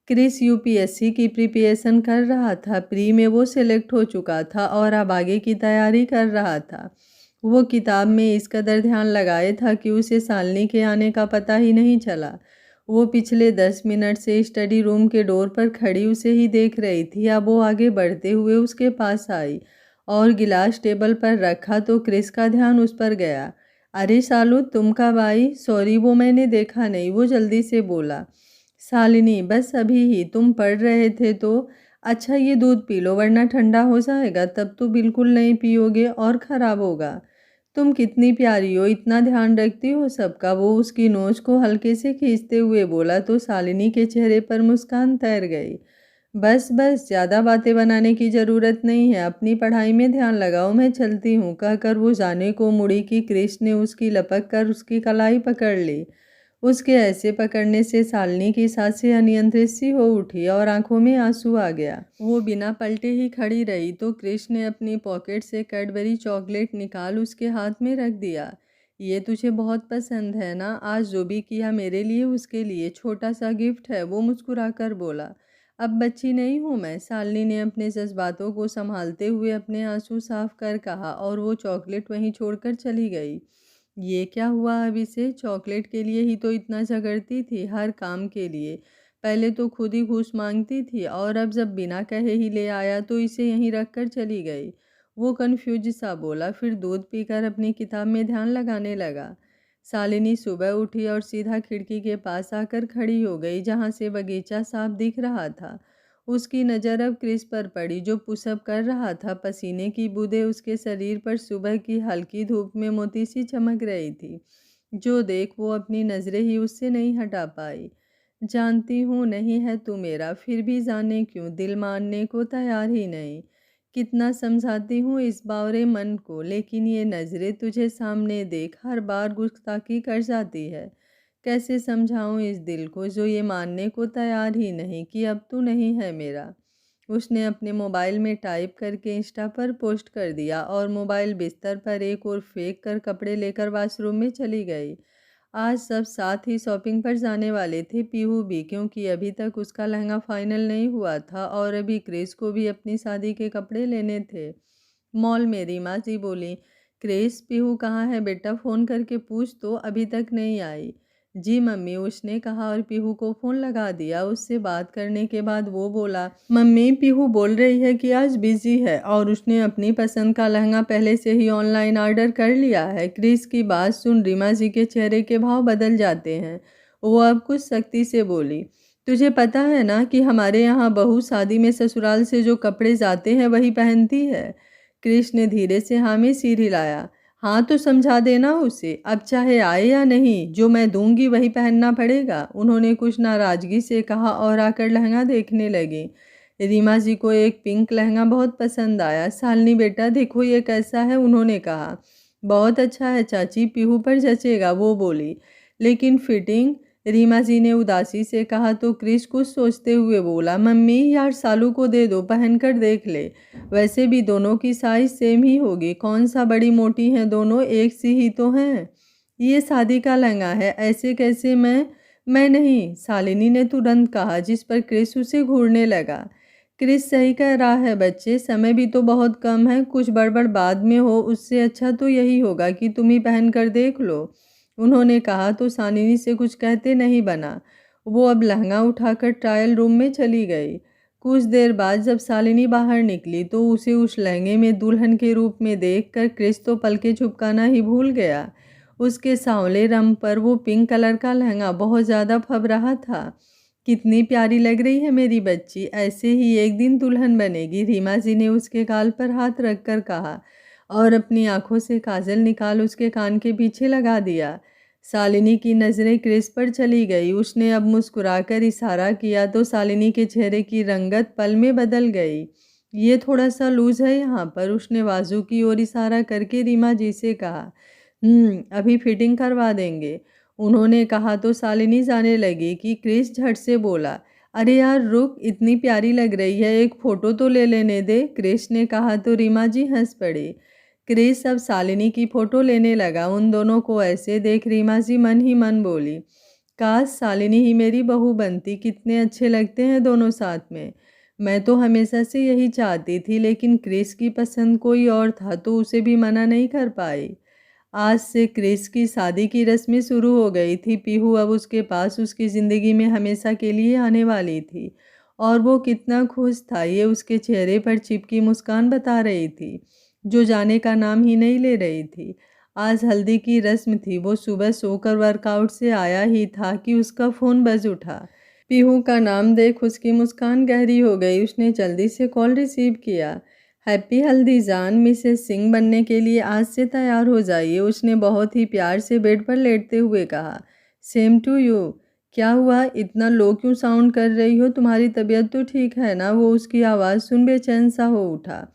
क्रिस यूपीएससी की प्रिपरेशन कर रहा था, प्री में वो सिलेक्ट हो चुका था और अब आगे की तैयारी कर रहा था। वो किताब में इस कदर ध्यान लगाए था कि उसे शालिनी के आने का पता ही नहीं चला। वो पिछले 10 मिनट से स्टडी रूम के डोर पर खड़ी उसे ही देख रही थी। अब वो आगे बढ़ते हुए उसके पास आई और गिलास टेबल पर रखा तो क्रिस का ध्यान उस पर गया। अरे शालू, तुम कब आई? सॉरी, वो मैंने देखा नहीं, वो जल्दी से बोला। शालिनी, बस अभी ही, तुम पढ़ रहे थे तो। अच्छा, ये दूध पी लो वरना ठंडा हो जाएगा, तब तो बिल्कुल नहीं पियोगे और ख़राब होगा। तुम कितनी प्यारी हो, इतना ध्यान रखती हो सबका, वो उसकी नोच को हल्के से खींचते हुए बोला तो शालिनी के चेहरे पर मुस्कान तैर गई। बस बस, ज़्यादा बातें बनाने की ज़रूरत नहीं है, अपनी पढ़ाई में ध्यान लगाओ, मैं चलती हूँ, कहकर वो जाने को मुड़ी कि क्रिस ने उसकी लपक कर उसकी कलाई पकड़ ली। उसके ऐसे पकड़ने से शालिनी की सांसें अनियंत्रित सी हो उठी और आंखों में आंसू आ गया। वो बिना पलटे ही खड़ी रही तो क्रिस ने अपनी पॉकेट से कैडबरी चॉकलेट निकाल उसके हाथ में रख दिया। ये तुझे बहुत पसंद है ना, आज जो भी किया मेरे लिए उसके लिए छोटा सा गिफ्ट है, वो मुस्कुराकर बोला। अब बच्ची नहीं हूँ मैं, शालिनी ने अपने जज्बातों को संभालते हुए अपने आंसू साफ कर कहा और वो चॉकलेट वहीं छोड़कर चली गई। ये क्या हुआ अब इसे? चॉकलेट के लिए ही तो इतना झगड़ती थी, हर काम के लिए। पहले तो खुद ही घूस मांगती थी और अब जब बिना कहे ही ले आया तो इसे यहीं रख कर चली गई। वो कन्फ्यूज सा बोला, फिर दूध पीकर अपनी किताब में ध्यान लगाने लगा। शालिनी सुबह उठी और सीधा खिड़की के पास आकर खड़ी हो गई, जहाँ से बगीचा साफ दिख रहा था। उसकी नज़र अब क्रिस पर पड़ी, जो पुशअप कर रहा था। पसीने की बूंदें उसके शरीर पर सुबह की हल्की धूप में मोती सी चमक रही थी, जो देख वो अपनी नज़रें ही उससे नहीं हटा पाई। जानती हूँ नहीं है तू मेरा, फिर भी जाने क्यों दिल मानने को तैयार ही नहीं। कितना समझाती हूँ इस बावरे मन को, लेकिन ये नज़रें तुझे सामने देख हर बार गुस्ताखी कर जाती है। कैसे समझाऊं इस दिल को जो ये मानने को तैयार ही नहीं कि अब तू नहीं है मेरा। उसने अपने मोबाइल में टाइप करके इंस्टा पर पोस्ट कर दिया और मोबाइल बिस्तर पर एक और फेंक कर कपड़े लेकर वॉशरूम में चली गई। आज सब साथ ही शॉपिंग पर जाने वाले थे, पीहू भी, क्योंकि अभी तक उसका लहंगा फाइनल नहीं हुआ था और अभी क्रिस को भी अपनी शादी के कपड़े लेने थे। मॉल में रीमा जी बोली, क्रिस, पीहू कहाँ है बेटा, फ़ोन करके पूछ तो, अभी तक नहीं आई। जी मम्मी, उसने कहा और पीहू को फ़ोन लगा दिया। उससे बात करने के बाद वो बोला, मम्मी, पीहू बोल रही है कि आज बिज़ी है और उसने अपनी पसंद का लहंगा पहले से ही ऑनलाइन ऑर्डर कर लिया है। क्रिस की बात सुन रीमा जी के चेहरे के भाव बदल जाते हैं। वो अब कुछ सख्ती से बोली, तुझे पता है ना कि हमारे यहाँ बहू शादी में ससुराल से जो कपड़े जाते हैं वही पहनती है। क्रिस ने धीरे से हाँ में सिर हिलाया। हाँ तो समझा देना उसे, अब चाहे आए या नहीं, जो मैं दूंगी वही पहनना पड़ेगा, उन्होंने कुछ नाराज़गी से कहा और आकर लहंगा देखने लगे। रीमा जी को एक पिंक लहंगा बहुत पसंद आया। शालिनी बेटा देखो ये कैसा है, उन्होंने कहा। बहुत अच्छा है चाची, पीहू पर जचेगा, वो बोली। लेकिन फिटिंग, रीमा जी ने उदासी से कहा तो क्रिस कुछ सोचते हुए बोला, मम्मी यार सालू को दे दो, पहन कर देख ले, वैसे भी दोनों की साइज सेम ही होगी, कौन सा बड़ी मोटी हैं, दोनों एक सी ही तो हैं। ये शादी का लहंगा है, ऐसे कैसे? मैं नहीं, शालिनी ने तुरंत कहा, जिस पर क्रिस उसे घूरने लगा। क्रिस सही कह रहा है बच्चे, समय भी तो बहुत कम है, कुछ बड़बड़ बाद में हो, उससे अच्छा तो यही होगा कि तुम ही पहन कर देख लो, उन्होंने कहा तो शालिनी से कुछ कहते नहीं बना। वो अब लहंगा उठाकर ट्रायल रूम में चली गई। कुछ देर बाद जब शालिनी बाहर निकली तो उसे उस लहंगे में दुल्हन के रूप में देखकर क्रिस तो पलके झपकाना ही भूल गया। उसके सांवले रंग पर वो पिंक कलर का लहंगा बहुत ज़्यादा फब रहा था। कितनी प्यारी लग रही है मेरी बच्ची, ऐसे ही एक दिन दुल्हन बनेगी, रीमा जी ने उसके गाल पर हाथ रखकर कहा और अपनी आंखों से काजल निकाल उसके कान के पीछे लगा दिया। शालिनी की नज़रें क्रिस पर चली गई। उसने अब मुस्कुराकर इशारा किया तो शालिनी के चेहरे की रंगत पल में बदल गई। ये थोड़ा सा लूज है यहाँ पर, उसने बाजू की ओर इशारा करके रीमा जी से कहा। अभी फिटिंग करवा देंगे, उन्होंने कहा तो शालिनी जाने लगी कि क्रिस झट से बोला, अरे यार रुक, इतनी प्यारी लग रही है, एक फ़ोटो तो ले लेने दे, क्रिस ने कहा तो रीमा जी हंस पड़ी। क्रिस अब शालिनी की फ़ोटो लेने लगा। उन दोनों को ऐसे देख रीमा जी मन ही मन बोली, काश शालिनी ही मेरी बहू बनती, कितने अच्छे लगते हैं दोनों साथ में। मैं तो हमेशा से यही चाहती थी, लेकिन क्रिस की पसंद कोई और था तो उसे भी मना नहीं कर पाई। आज से क्रिस की शादी की रस्में शुरू हो गई थी। पीहू अब उसके पास उसकी ज़िंदगी में हमेशा के लिए आने वाली थी और वो कितना खुश था ये उसके चेहरे पर चिपकी मुस्कान बता रही थी, जो जाने का नाम ही नहीं ले रही थी। आज हल्दी की रस्म थी। वो सुबह सोकर वर्कआउट से आया ही था कि उसका फ़ोन बज उठा। पीहू का नाम देख उसकी मुस्कान गहरी हो गई। उसने जल्दी से कॉल रिसीव किया। हैप्पी हल्दी जान, मिसेस सिंह बनने के लिए आज से तैयार हो जाइए, उसने बहुत ही प्यार से बेड पर लेटते हुए कहा। Same to you. क्या हुआ, इतना लो क्यों साउंड कर रही हो, तुम्हारी तबीयत तो ठीक है ना? वो उसकी आवाज़ सुन बेचैन सा हो उठा।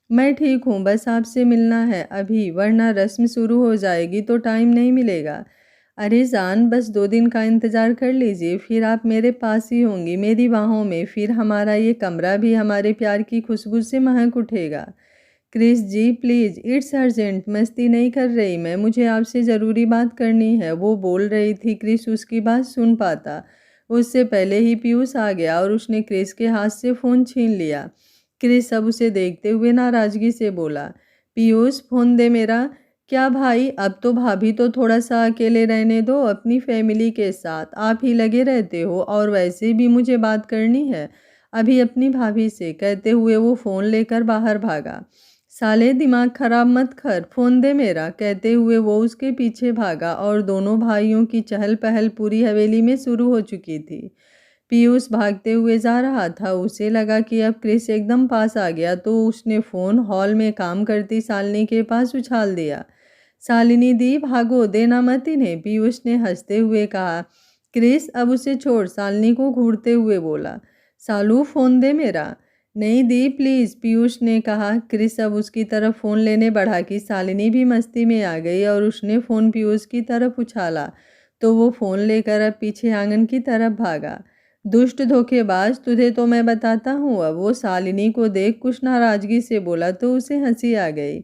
मैं ठीक हूँ, बस आपसे मिलना है अभी, वरना रस्म शुरू हो जाएगी तो टाइम नहीं मिलेगा। अरे जान, बस 2 दिन का इंतज़ार कर लीजिए, फिर आप मेरे पास ही होंगी, मेरी बाहों में, फिर हमारा ये कमरा भी हमारे प्यार की खुशबू से महक उठेगा। Chris ji please, it's urgent, मस्ती नहीं कर रही मैं, मुझे आपसे ज़रूरी बात करनी है, वो बोल रही थी। क्रिस उसकी बात सुन पाता उससे पहले ही पीयूष आ गया और उसने क्रिस के हाथ से फ़ोन छीन लिया। क्रिस अब उसे देखते हुए नाराज़गी से बोला, पीयूष फ़ोन दे मेरा। क्या भाई, अब तो भाभी तो थोड़ा सा अकेले रहने दो, अपनी फैमिली के साथ आप ही लगे रहते हो और वैसे भी मुझे बात करनी है अभी अपनी भाभी से, कहते हुए वो फ़ोन लेकर बाहर भागा। साले दिमाग खराब मत कर, फ़ोन दे मेरा, कहते हुए वो उसके पीछे भागा और दोनों भाइयों की चहल पहल पूरी हवेली में शुरू हो चुकी थी। पीयूष भागते हुए जा रहा था। उसे लगा कि अब क्रिस एकदम पास आ गया तो उसने फ़ोन हॉल में काम करती शालिनी के पास उछाल दिया। शालिनी दी भागो, देना मत इन्हें, पीयूष ने हंसते हुए कहा। क्रिस अब उसे छोड़, शालिनी को घूरते हुए बोला। सालू फ़ोन दे मेरा। नहीं दी प्लीज़, पीयूष ने कहा। क्रिस अब उसकी तरफ फ़ोन लेने बढ़ा कि शालिनी भी मस्ती में आ गई और उसने फ़ोन पीयूष की तरफ उछाला तो वो फ़ोन लेकर अब पीछे आंगन की तरफ भागा। दुष्ट धोखेबाज, तुझे तो मैं बताता हूँ अब। वो शालिनी को देख कुछ नाराजगी से बोला तो उसे हंसी आ गई।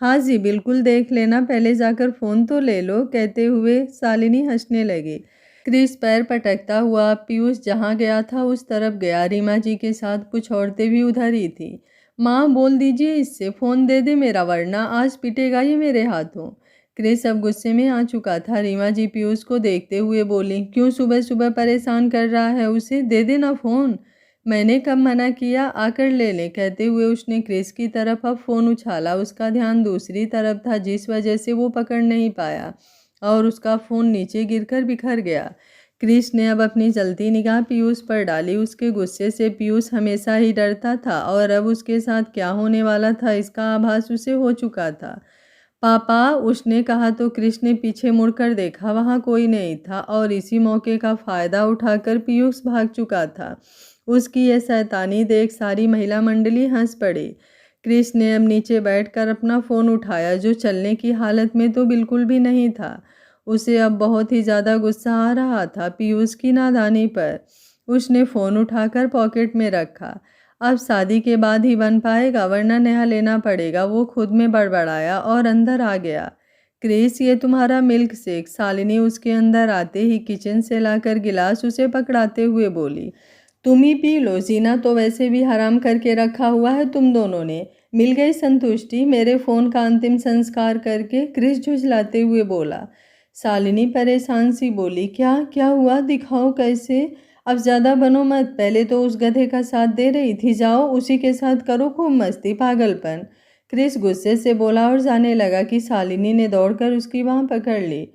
हाँ जी बिल्कुल, देख लेना, पहले जाकर फ़ोन तो ले लो, कहते हुए शालिनी हंसने लगी। क्रिस पैर पटकता हुआ पीयूष जहाँ गया था उस तरफ गया। रीमा जी के साथ कुछ औरतें भी उधर ही थी। माँ बोल दीजिए इससे फ़ोन दे दे मेरा, वरना आज पिटेगा ये मेरे हाथों। क्रिस अब गुस्से में आ चुका था। रीमा जी पीयूष को देखते हुए बोली, क्यों सुबह सुबह परेशान कर रहा है उसे, दे देना फ़ोन। मैंने कब मना किया, आकर ले ले, कहते हुए उसने क्रिस की तरफ अब फ़ोन उछाला। उसका ध्यान दूसरी तरफ था जिस वजह से वो पकड़ नहीं पाया और उसका फ़ोन नीचे गिरकर बिखर गया। क्रिस ने अब अपनी जलती निगाह पीयूष पर डाली। उसके गुस्से से पीयूष हमेशा ही डरता था और अब उसके साथ क्या होने वाला था इसका आभास उसे हो चुका था। पापा, उसने कहा तो क्रिस ने पीछे मुड़कर देखा, वहाँ कोई नहीं था और इसी मौके का फ़ायदा उठाकर पीयूष भाग चुका था। उसकी यह शैतानी देख सारी महिला मंडली हंस पड़ी। क्रिस ने अब नीचे बैठकर अपना फ़ोन उठाया, जो चलने की हालत में तो बिल्कुल भी नहीं था। उसे अब बहुत ही ज़्यादा गुस्सा आ रहा था पीयूष की नादानी पर। उसने फ़ोन उठाकर पॉकेट में रखा। अब शादी के बाद ही बन पाएगा, वरना नया लेना पड़ेगा, वो खुद में बड़बड़ाया और अंदर आ गया। क्रिस, ये तुम्हारा मिल्क शेक, शालिनी उसके अंदर आते ही किचन से लाकर गिलास उसे पकड़ाते हुए बोली। तुम ही पी लो, जीना तो वैसे भी हराम करके रखा हुआ है तुम दोनों ने। मिल गई संतुष्टि मेरे फ़ोन का अंतिम संस्कार करके, क्रिस झुझलाते हुए बोला। शालिनी परेशान सी बोली, क्या क्या हुआ, दिखाओ कैसे। अब ज़्यादा बनो मत, पहले तो उस गधे का साथ दे रही थी, जाओ उसी के साथ करो खूब मस्ती, पागलपन। क्रिस गुस्से से बोला और जाने लगा कि शालिनी ने दौड़कर उसकी बाँह पकड़ ली।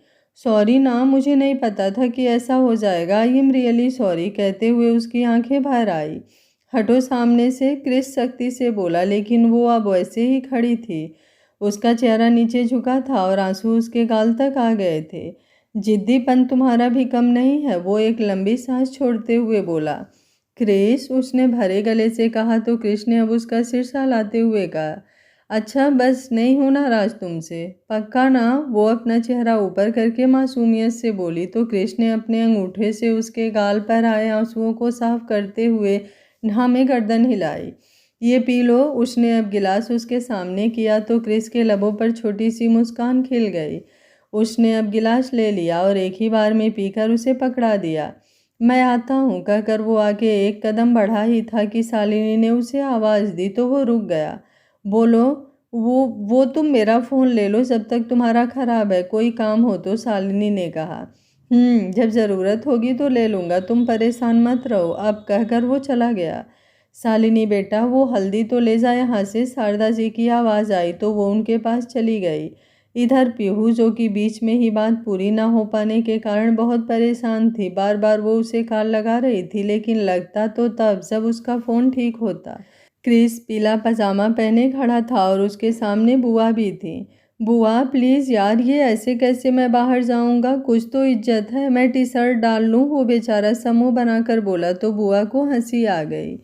सॉरी ना, मुझे नहीं पता था कि ऐसा हो जाएगा, आई एम रियली सॉरी, कहते हुए उसकी आंखें भर आई। हटो सामने से, क्रिस सख्ती से बोला, लेकिन वो अब वैसे ही खड़ी थी। उसका चेहरा नीचे झुका था और आंसू उसके गाल तक आ गए थे। जिद्दीपन तुम्हारा भी कम नहीं है, वो एक लंबी सांस छोड़ते हुए बोला। क्रिस, उसने भरे गले से कहा तो क्रिस ने अब उसका सिर सहलाते हुए कहा, अच्छा बस, नहीं हूँ नाराज तुमसे, पक्का ना। वो अपना चेहरा ऊपर करके मासूमियत से बोली तो क्रिस ने अपने अंगूठे से उसके गाल पर आए आंसुओं को साफ करते हुए में गर्दन हिलाई। ये पी लो, उसने अब गिलास उसके सामने किया तो क्रिस के लबों पर छोटी सी मुस्कान खिल गई। उसने अब गिलास ले लिया और एक ही बार में पीकर उसे पकड़ा दिया। मैं आता हूँ, कहकर वो आगे एक कदम बढ़ा ही था कि शालिनी ने उसे आवाज़ दी तो वो रुक गया। बोलो। वो तुम मेरा फ़ोन ले लो जब तक तुम्हारा ख़राब है, कोई काम हो तो, शालिनी ने कहा। जब ज़रूरत होगी तो ले लूँगा, तुम परेशान मत रहो, अब कहकर वो चला गया। शालिनी बेटा, वो हल्दी तो ले जा यहाँ से, शारदा जी की आवाज़ आई तो वो उनके पास चली गई। इधर पीहू, जो कि बीच में ही बात पूरी ना हो पाने के कारण बहुत परेशान थी, बार बार वो उसे कॉल लगा रही थी, लेकिन लगता तो तब जब उसका फ़ोन ठीक होता। क्रिस पीला पजामा पहने खड़ा था और उसके सामने बुआ भी थी। बुआ प्लीज़ यार, ये ऐसे कैसे मैं बाहर जाऊंगा, कुछ तो इज्जत है, मैं टी शर्ट डाल लूँ, वो बेचारा समूह बनाकर बोला तो बुआ को हंसी आ गई।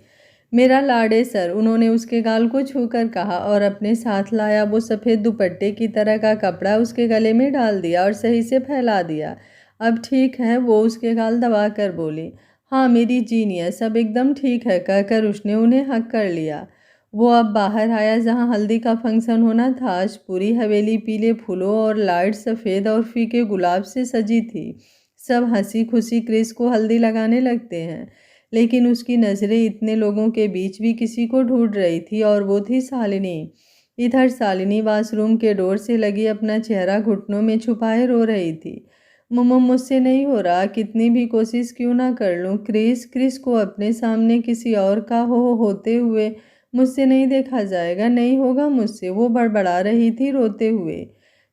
मेरा लाड़े सर, उन्होंने उसके गाल को छूकर कहा और अपने साथ लाया वो सफ़ेद दुपट्टे की तरह का कपड़ा उसके गले में डाल दिया और सही से फैला दिया। अब ठीक है, वो उसके गाल दबा कर बोली। हाँ मेरी जीनियस, अब एकदम ठीक है, कहकर उसने उन्हें हक कर लिया। वो अब बाहर आया जहाँ हल्दी का फंक्शन होना था। आज पूरी हवेली पीले फूलों और लाइट सफ़ेद और फीके गुलाब से सजी थी। सब हंसी खुशी क्रिस को हल्दी लगाने लगते हैं, लेकिन उसकी नज़रें इतने लोगों के बीच भी किसी को ढूंढ रही थी और वो थी शालिनी। इधर शालिनी वाशरूम के डोर से लगी अपना चेहरा घुटनों में छुपाए रो रही थी। मम्मा मुझसे नहीं हो रहा, कितनी भी कोशिश क्यों ना कर लूँ, क्रिस को अपने सामने किसी और का होते हुए मुझसे नहीं देखा जाएगा, नहीं होगा मुझसे, वो बड़बड़ा रही थी रोते हुए।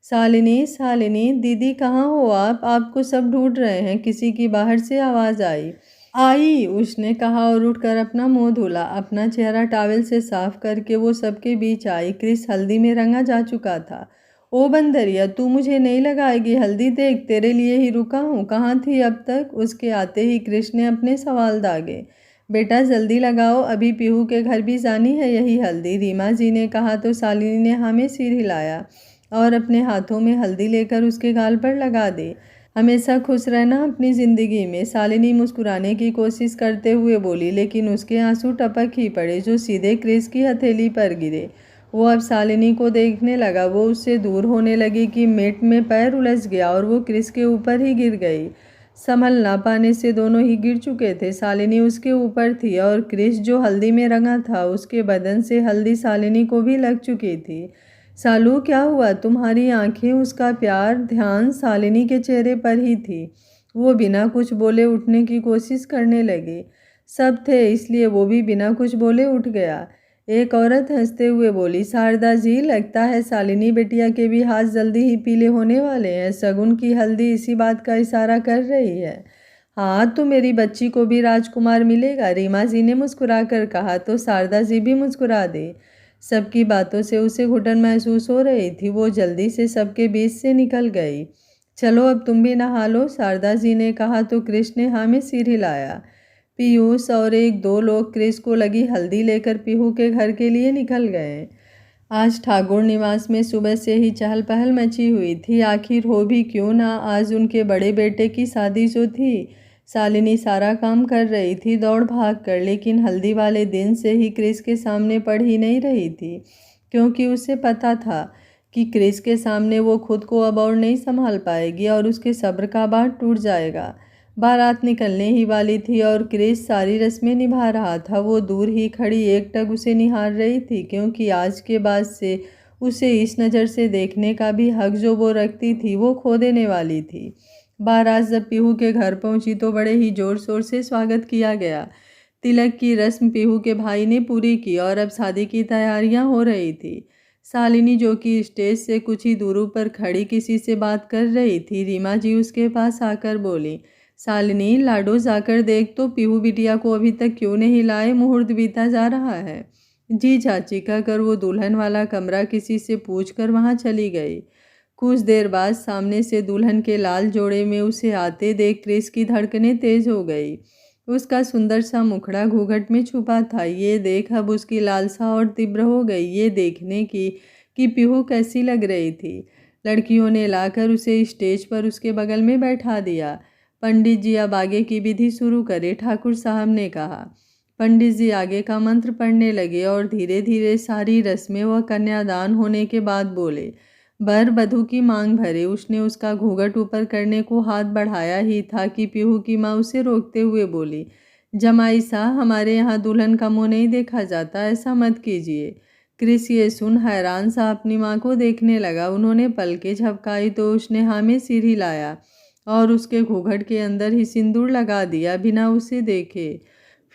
शालिनी शालिनी दीदी कहाँ हो आप, आपको सब ढूंढ रहे हैं, किसी की बाहर से आवाज़ आई। आई, उसने कहा और उठकर अपना मुंह धुला। अपना चेहरा टॉवेल से साफ करके वो सबके बीच आई। क्रिस हल्दी में रंगा जा चुका था। ओ बंदरिया, तू मुझे नहीं लगाएगी हल्दी, देख तेरे लिए ही रुका हूँ, कहाँ थी अब तक। उसके आते ही क्रिस ने अपने सवाल दागे। बेटा जल्दी लगाओ, अभी पीहू के घर भी जानी है यही हल्दी, रीमा जी ने कहा तो शालिनी ने हाँ में सिर हिलाया और अपने हाथों में हल्दी लेकर उसके गाल पर लगा दी। हमेशा खुश रहना अपनी ज़िंदगी में। शालिनी मुस्कुराने की कोशिश करते हुए बोली, लेकिन उसके आंसू टपक ही पड़े जो सीधे क्रिस की हथेली पर गिरे। वो अब शालिनी को देखने लगा। वो उससे दूर होने लगी कि मिनट में पैर उलझ गया और वो क्रिस के ऊपर ही गिर गई। संभल ना पाने से दोनों ही गिर चुके थे। शालिनी उसके ऊपर थी और क्रिस जो हल्दी में रंगा था उसके बदन से हल्दी शालिनी को भी लग चुकी थी। सालू, क्या हुआ? तुम्हारी आंखें? उसका प्यार ध्यान शालिनी के चेहरे पर ही थी। वो बिना कुछ बोले उठने की कोशिश करने लगी। सब थे इसलिए वो भी बिना कुछ बोले उठ गया। एक औरत हंसते हुए बोली, शारदा जी, लगता है शालिनी बिटिया के भी हाथ जल्दी ही पीले होने वाले हैं। शगुन की हल्दी इसी बात का इशारा कर रही है। हाँ, तो मेरी बच्ची को भी राजकुमार मिलेगा, रीमा जी ने मुस्कुराकर कहा। तो शारदा जी भी मुस्कुरा दी। सबकी बातों से उसे घुटन महसूस हो रही थी। वो जल्दी से सबके बीच से निकल गई। चलो अब तुम भी नहा लो, शारदा जी ने कहा तो क्रिस ने हाँ में सिर हिलाया। पीयूष और एक दो लोग क्रिस को लगी हल्दी लेकर पीहू के घर के लिए निकल गए। आज ठाकुर निवास में सुबह से ही चहल पहल मची हुई थी। आखिर हो भी क्यों ना, आज उनके बड़े बेटे की शादी जो थी। शालिनी सारा काम कर रही थी दौड़ भाग कर, लेकिन हल्दी वाले दिन से ही क्रिस के सामने पड़ ही नहीं रही थी, क्योंकि उसे पता था कि क्रिस के सामने वो खुद को अब और नहीं संभाल पाएगी और उसके सब्र का बाँध टूट जाएगा। बारात निकलने ही वाली थी और क्रिस सारी रस्में निभा रहा था। वो दूर ही खड़ी एकटक उसे निहार रही थी, क्योंकि आज के बाद से उसे इस नज़र से देखने का भी हक जो वो रखती थी वो खो देने वाली थी। बारात जब पीहू के घर पहुंची तो बड़े ही जोर शोर से स्वागत किया गया। तिलक की रस्म पीहू के भाई ने पूरी की और अब शादी की तैयारियां हो रही थी। शालिनी, जो कि स्टेज से कुछ ही दूर पर खड़ी किसी से बात कर रही थी, रीमा जी उसके पास आकर बोली, शालिनी, लाडो जाकर देख तो पीहू बिटिया को अभी तक क्यों नहीं लाए, मुहूर्त बीता जा रहा है। जी चाची कहकर वो दुल्हन वाला कमरा किसी से पूछकर वहां चली गई। कुछ देर बाद सामने से दुल्हन के लाल जोड़े में उसे आते देख क्रिस की धड़कनें तेज हो गई। उसका सुंदर सा मुखड़ा घूंघट में छुपा था। ये देख अब उसकी लालसा और तीव्र हो गई, ये देखने की कि पीहू कैसी लग रही थी। लड़कियों ने लाकर उसे स्टेज पर उसके बगल में बैठा दिया। पंडित जी अब आगे की विधि शुरू करे, ठाकुर साहब ने कहा। पंडित जी आगे का मंत्र पढ़ने लगे और धीरे धीरे सारी रस्में व कन्यादान होने के बाद बोले, वर वधू की मांग भरे। उसने उसका घूंघट ऊपर करने को हाथ बढ़ाया ही था कि पीहू की माँ उसे रोकते हुए बोली, जमाई साहब, हमारे यहाँ दुल्हन का मुँह नहीं देखा जाता, ऐसा मत कीजिए। क्रिस ये सुन हैरान सा अपनी माँ को देखने लगा। उन्होंने पलकें झपकाई तो उसने हाँ में सिर हिलाया और उसके घूंघट के अंदर ही सिंदूर लगा दिया बिना उसे देखे।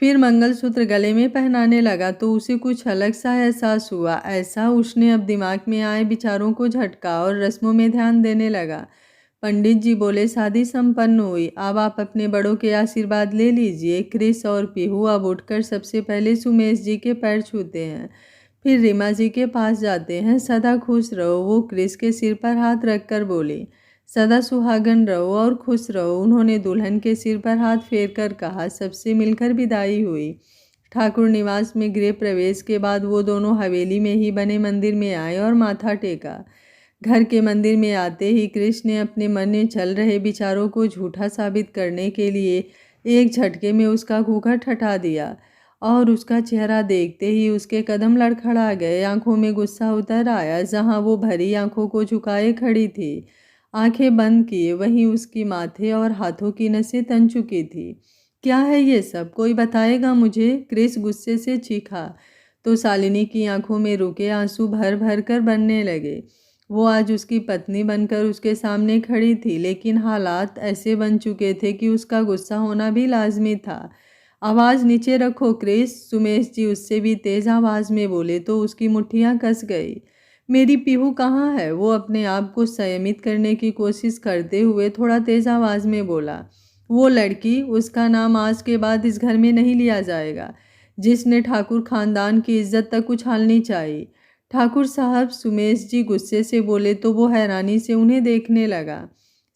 फिर मंगलसूत्र गले में पहनाने लगा तो उसे कुछ अलग सा एहसास हुआ। ऐसा उसने अब दिमाग में आए विचारों को झटका और रस्मों में ध्यान देने लगा। पंडित जी बोले, शादी संपन्न हुई, अब आप अपने बड़ों के आशीर्वाद ले लीजिए। क्रिस और पीहू अब उठकर सबसे पहले सुमेश जी के पैर छूते हैं, फिर रीमा जी के पास जाते हैं। सदा खुश रहो, वो क्रिस के सिर पर हाथ रखकर बोली। सदा सुहागन रहो और खुश रहो, उन्होंने दुल्हन के सिर पर हाथ फेर कर कहा। सबसे मिलकर विदाई हुई। ठाकुर निवास में गृह प्रवेश के बाद वो दोनों हवेली में ही बने मंदिर में आए और माथा टेका। घर के मंदिर में आते ही कृष्ण ने अपने मन में चल रहे विचारों को झूठा साबित करने के लिए एक झटके में उसका घूंघट हटा दिया और उसका चेहरा देखते ही उसके कदम लड़खड़ा गए। आंखों में गुस्सा उतर आया। जहां वो भरी आंखों को झुकाए खड़ी थी, आंखें बंद किए, वहीं उसकी माथे और हाथों की नसें तन चुकी थी। क्या है ये सब? कोई बताएगा मुझे? क्रिस गुस्से से चीखा तो शालिनी की आंखों में रुके आंसू भर भर कर बनने लगे। वो आज उसकी पत्नी बनकर उसके सामने खड़ी थी, लेकिन हालात ऐसे बन चुके थे कि उसका गुस्सा होना भी लाजमी था। आवाज़ नीचे रखो क्रिस, सुमेश जी उससे भी तेज आवाज़ में बोले तो उसकी मुट्ठियां कस गई। मेरी पीहू कहाँ है? वो अपने आप को संयमित करने की कोशिश करते हुए थोड़ा तेज आवाज़ में बोला। वो लड़की, उसका नाम आज के बाद इस घर में नहीं लिया जाएगा, जिसने ठाकुर खानदान की इज्जत तक उछालनी चाहिए। ठाकुर साहब, सुमेश जी गुस्से से बोले तो वो हैरानी से उन्हें देखने लगा।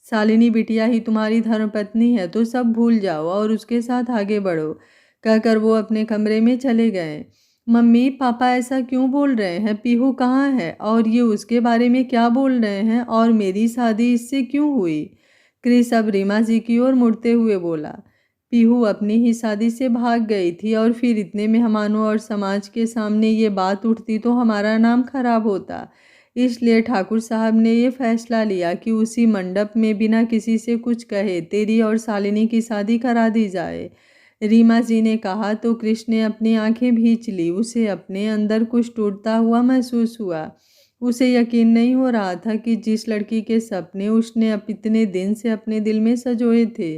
शालिनी बिटिया ही तुम्हारी धर्मपत्नी है तो सब भूल जाओ और उसके साथ आगे बढ़ो, कहकर वो अपने कमरे में चले गए। मम्मी पापा ऐसा क्यों बोल रहे हैं? पीहू कहाँ है और ये उसके बारे में क्या बोल रहे हैं और मेरी शादी इससे क्यों हुई? क्रिस अब रीमा जी की ओर मुड़ते हुए बोला, पीहू अपनी ही शादी से भाग गई थी और फिर इतने मेहमानों और समाज के सामने ये बात उठती तो हमारा नाम खराब होता। इसलिए ठाकुर साहब ने ये फैसला लिया कि उसी मंडप में बिना किसी से कुछ कहे तेरी और शालिनी की शादी करा दी जाए। रीमा जी ने कहा तो कृष्ण ने अपनी आंखें भींच ली। उसे अपने अंदर कुछ टूटता हुआ महसूस हुआ। उसे यकीन नहीं हो रहा था कि जिस लड़की के सपने उसने अब इतने दिन से अपने दिल में सजोए थे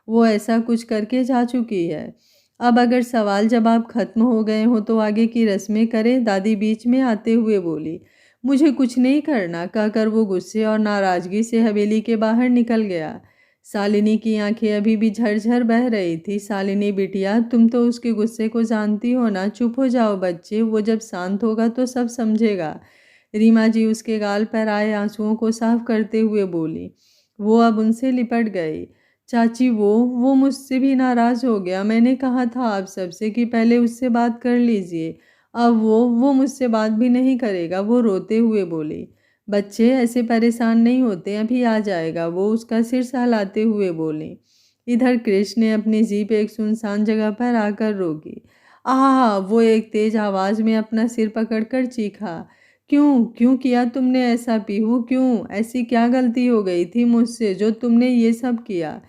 वो ऐसा कुछ करके जा चुकी है। अब अगर सवाल जवाब खत्म हो गए हो तो आगे की रस्में करें, दादी बीच में आते हुए बोली। मुझे कुछ नहीं करना, कहकर वो गुस्से और नाराजगी से हवेली के बाहर निकल गया। शालिनी की आंखें अभी भी झरझर बह रही थी। शालिनी बिटिया, तुम तो उसके गुस्से को जानती हो ना। चुप हो जाओ बच्चे, वो जब शांत होगा तो सब समझेगा। रीमा जी उसके गाल पर आए आंसुओं को साफ करते हुए बोली। वो अब उनसे लिपट गई। चाची, वो मुझसे भी नाराज़ हो गया। मैंने कहा था आप सबसे कि पहले उससे बात कर लीजिए। अब वो मुझसे बात भी नहीं करेगा। वो रोते हुए बोली। बच्चे ऐसे परेशान नहीं होते, अभी आ जाएगा वो, उसका सिर सहलाते हुए बोली। इधर कृष्ण ने अपनी जीप एक सुनसान जगह पर आकर रोकी। आह! वो एक तेज आवाज़ में अपना सिर पकड़कर चीखा। क्यों क्यों किया तुमने ऐसा पीहू? क्यों? ऐसी क्या गलती हो गई थी मुझसे जो तुमने ये सब किया?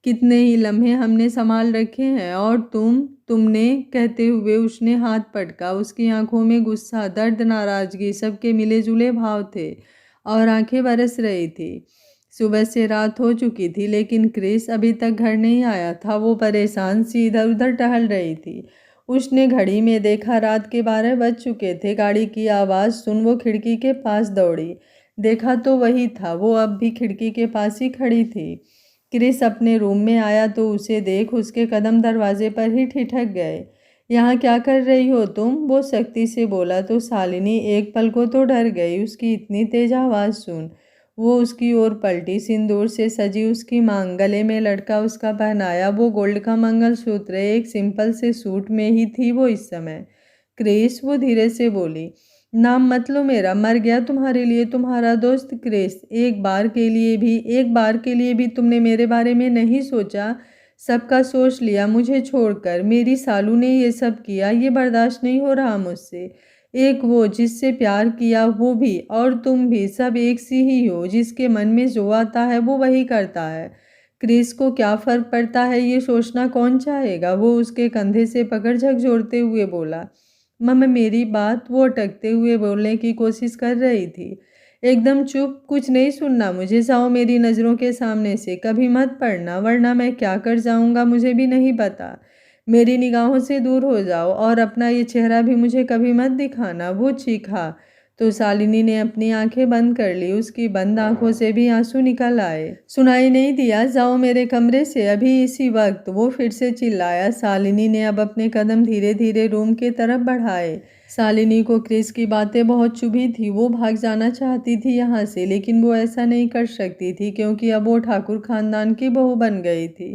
कितने ही लम्हे हमने संभाल रखे हैं और तुमने कहते हुए उसने हाथ पटका। उसकी आंखों में गुस्सा, दर्द, नाराजगी सबके मिले जुले भाव थे और आंखें बरस रही थी। सुबह से रात हो चुकी थी लेकिन क्रिस अभी तक घर नहीं आया था। वो परेशान सी इधर उधर टहल रही थी। उसने घड़ी में देखा, रात के 12 बज चुके थे। गाड़ी की आवाज़ सुन वो खिड़की के पास दौड़ी। देखा तो वही था, वो अब भी खिड़की के पास ही खड़ी थी। क्रिस अपने रूम में आया तो उसे देख उसके कदम दरवाजे पर ही ठिठक गए। यहाँ क्या कर रही हो तुम? वो सख्ती से बोला तो शालिनी एक पल को तो डर गई उसकी इतनी तेज आवाज़ सुन। वो उसकी ओर पलटी। सिंदूर से सजी उसकी मांग, गले में लटका उसका पहनाया वो गोल्ड का मंगलसूत्र एक सिंपल से सूट में ही थी वो इस समय। क्रिस, वो धीरे से बोली, नाम मत लो मेरा, मर गया तुम्हारे लिए तुम्हारा दोस्त क्रिस। एक बार के लिए भी तुमने मेरे बारे में नहीं सोचा। सबका सोच लिया मुझे छोड़कर। मेरी सालू ने ये सब किया, ये बर्दाश्त नहीं हो रहा मुझसे। एक वो जिससे प्यार किया वो भी और तुम भी, सब एक सी ही हो। जिसके मन में जो आता है वो वही करता है। क्रिस को क्या फर्क पड़ता है ये सोचना कौन चाहेगा? वो उसके कंधे से पकड़ झकझोरते हुए बोला। मम्मी, मेरी बात। वो अटकते हुए बोलने की कोशिश कर रही थी। एकदम चुप, कुछ नहीं सुनना मुझे। जाओ मेरी नज़रों के सामने से, कभी मत पड़ना वरना मैं क्या कर जाऊंगा मुझे भी नहीं पता। मेरी निगाहों से दूर हो जाओ और अपना ये चेहरा भी मुझे कभी मत दिखाना। वो चीखा तो शालिनी ने अपनी आंखें बंद कर ली। उसकी बंद आंखों से भी आंसू निकल आए। सुनाई नहीं दिया? जाओ मेरे कमरे से अभी इसी वक्त, वो फिर से चिल्लाया। शालिनी ने अब अपने कदम धीरे धीरे रूम की तरफ बढ़ाए। शालिनी को क्रिस की बातें बहुत चुभी थी। वो भाग जाना चाहती थी यहाँ से, लेकिन वो ऐसा नहीं कर सकती थी क्योंकि अब वो ठाकुर खानदान की बहू बन गई थी।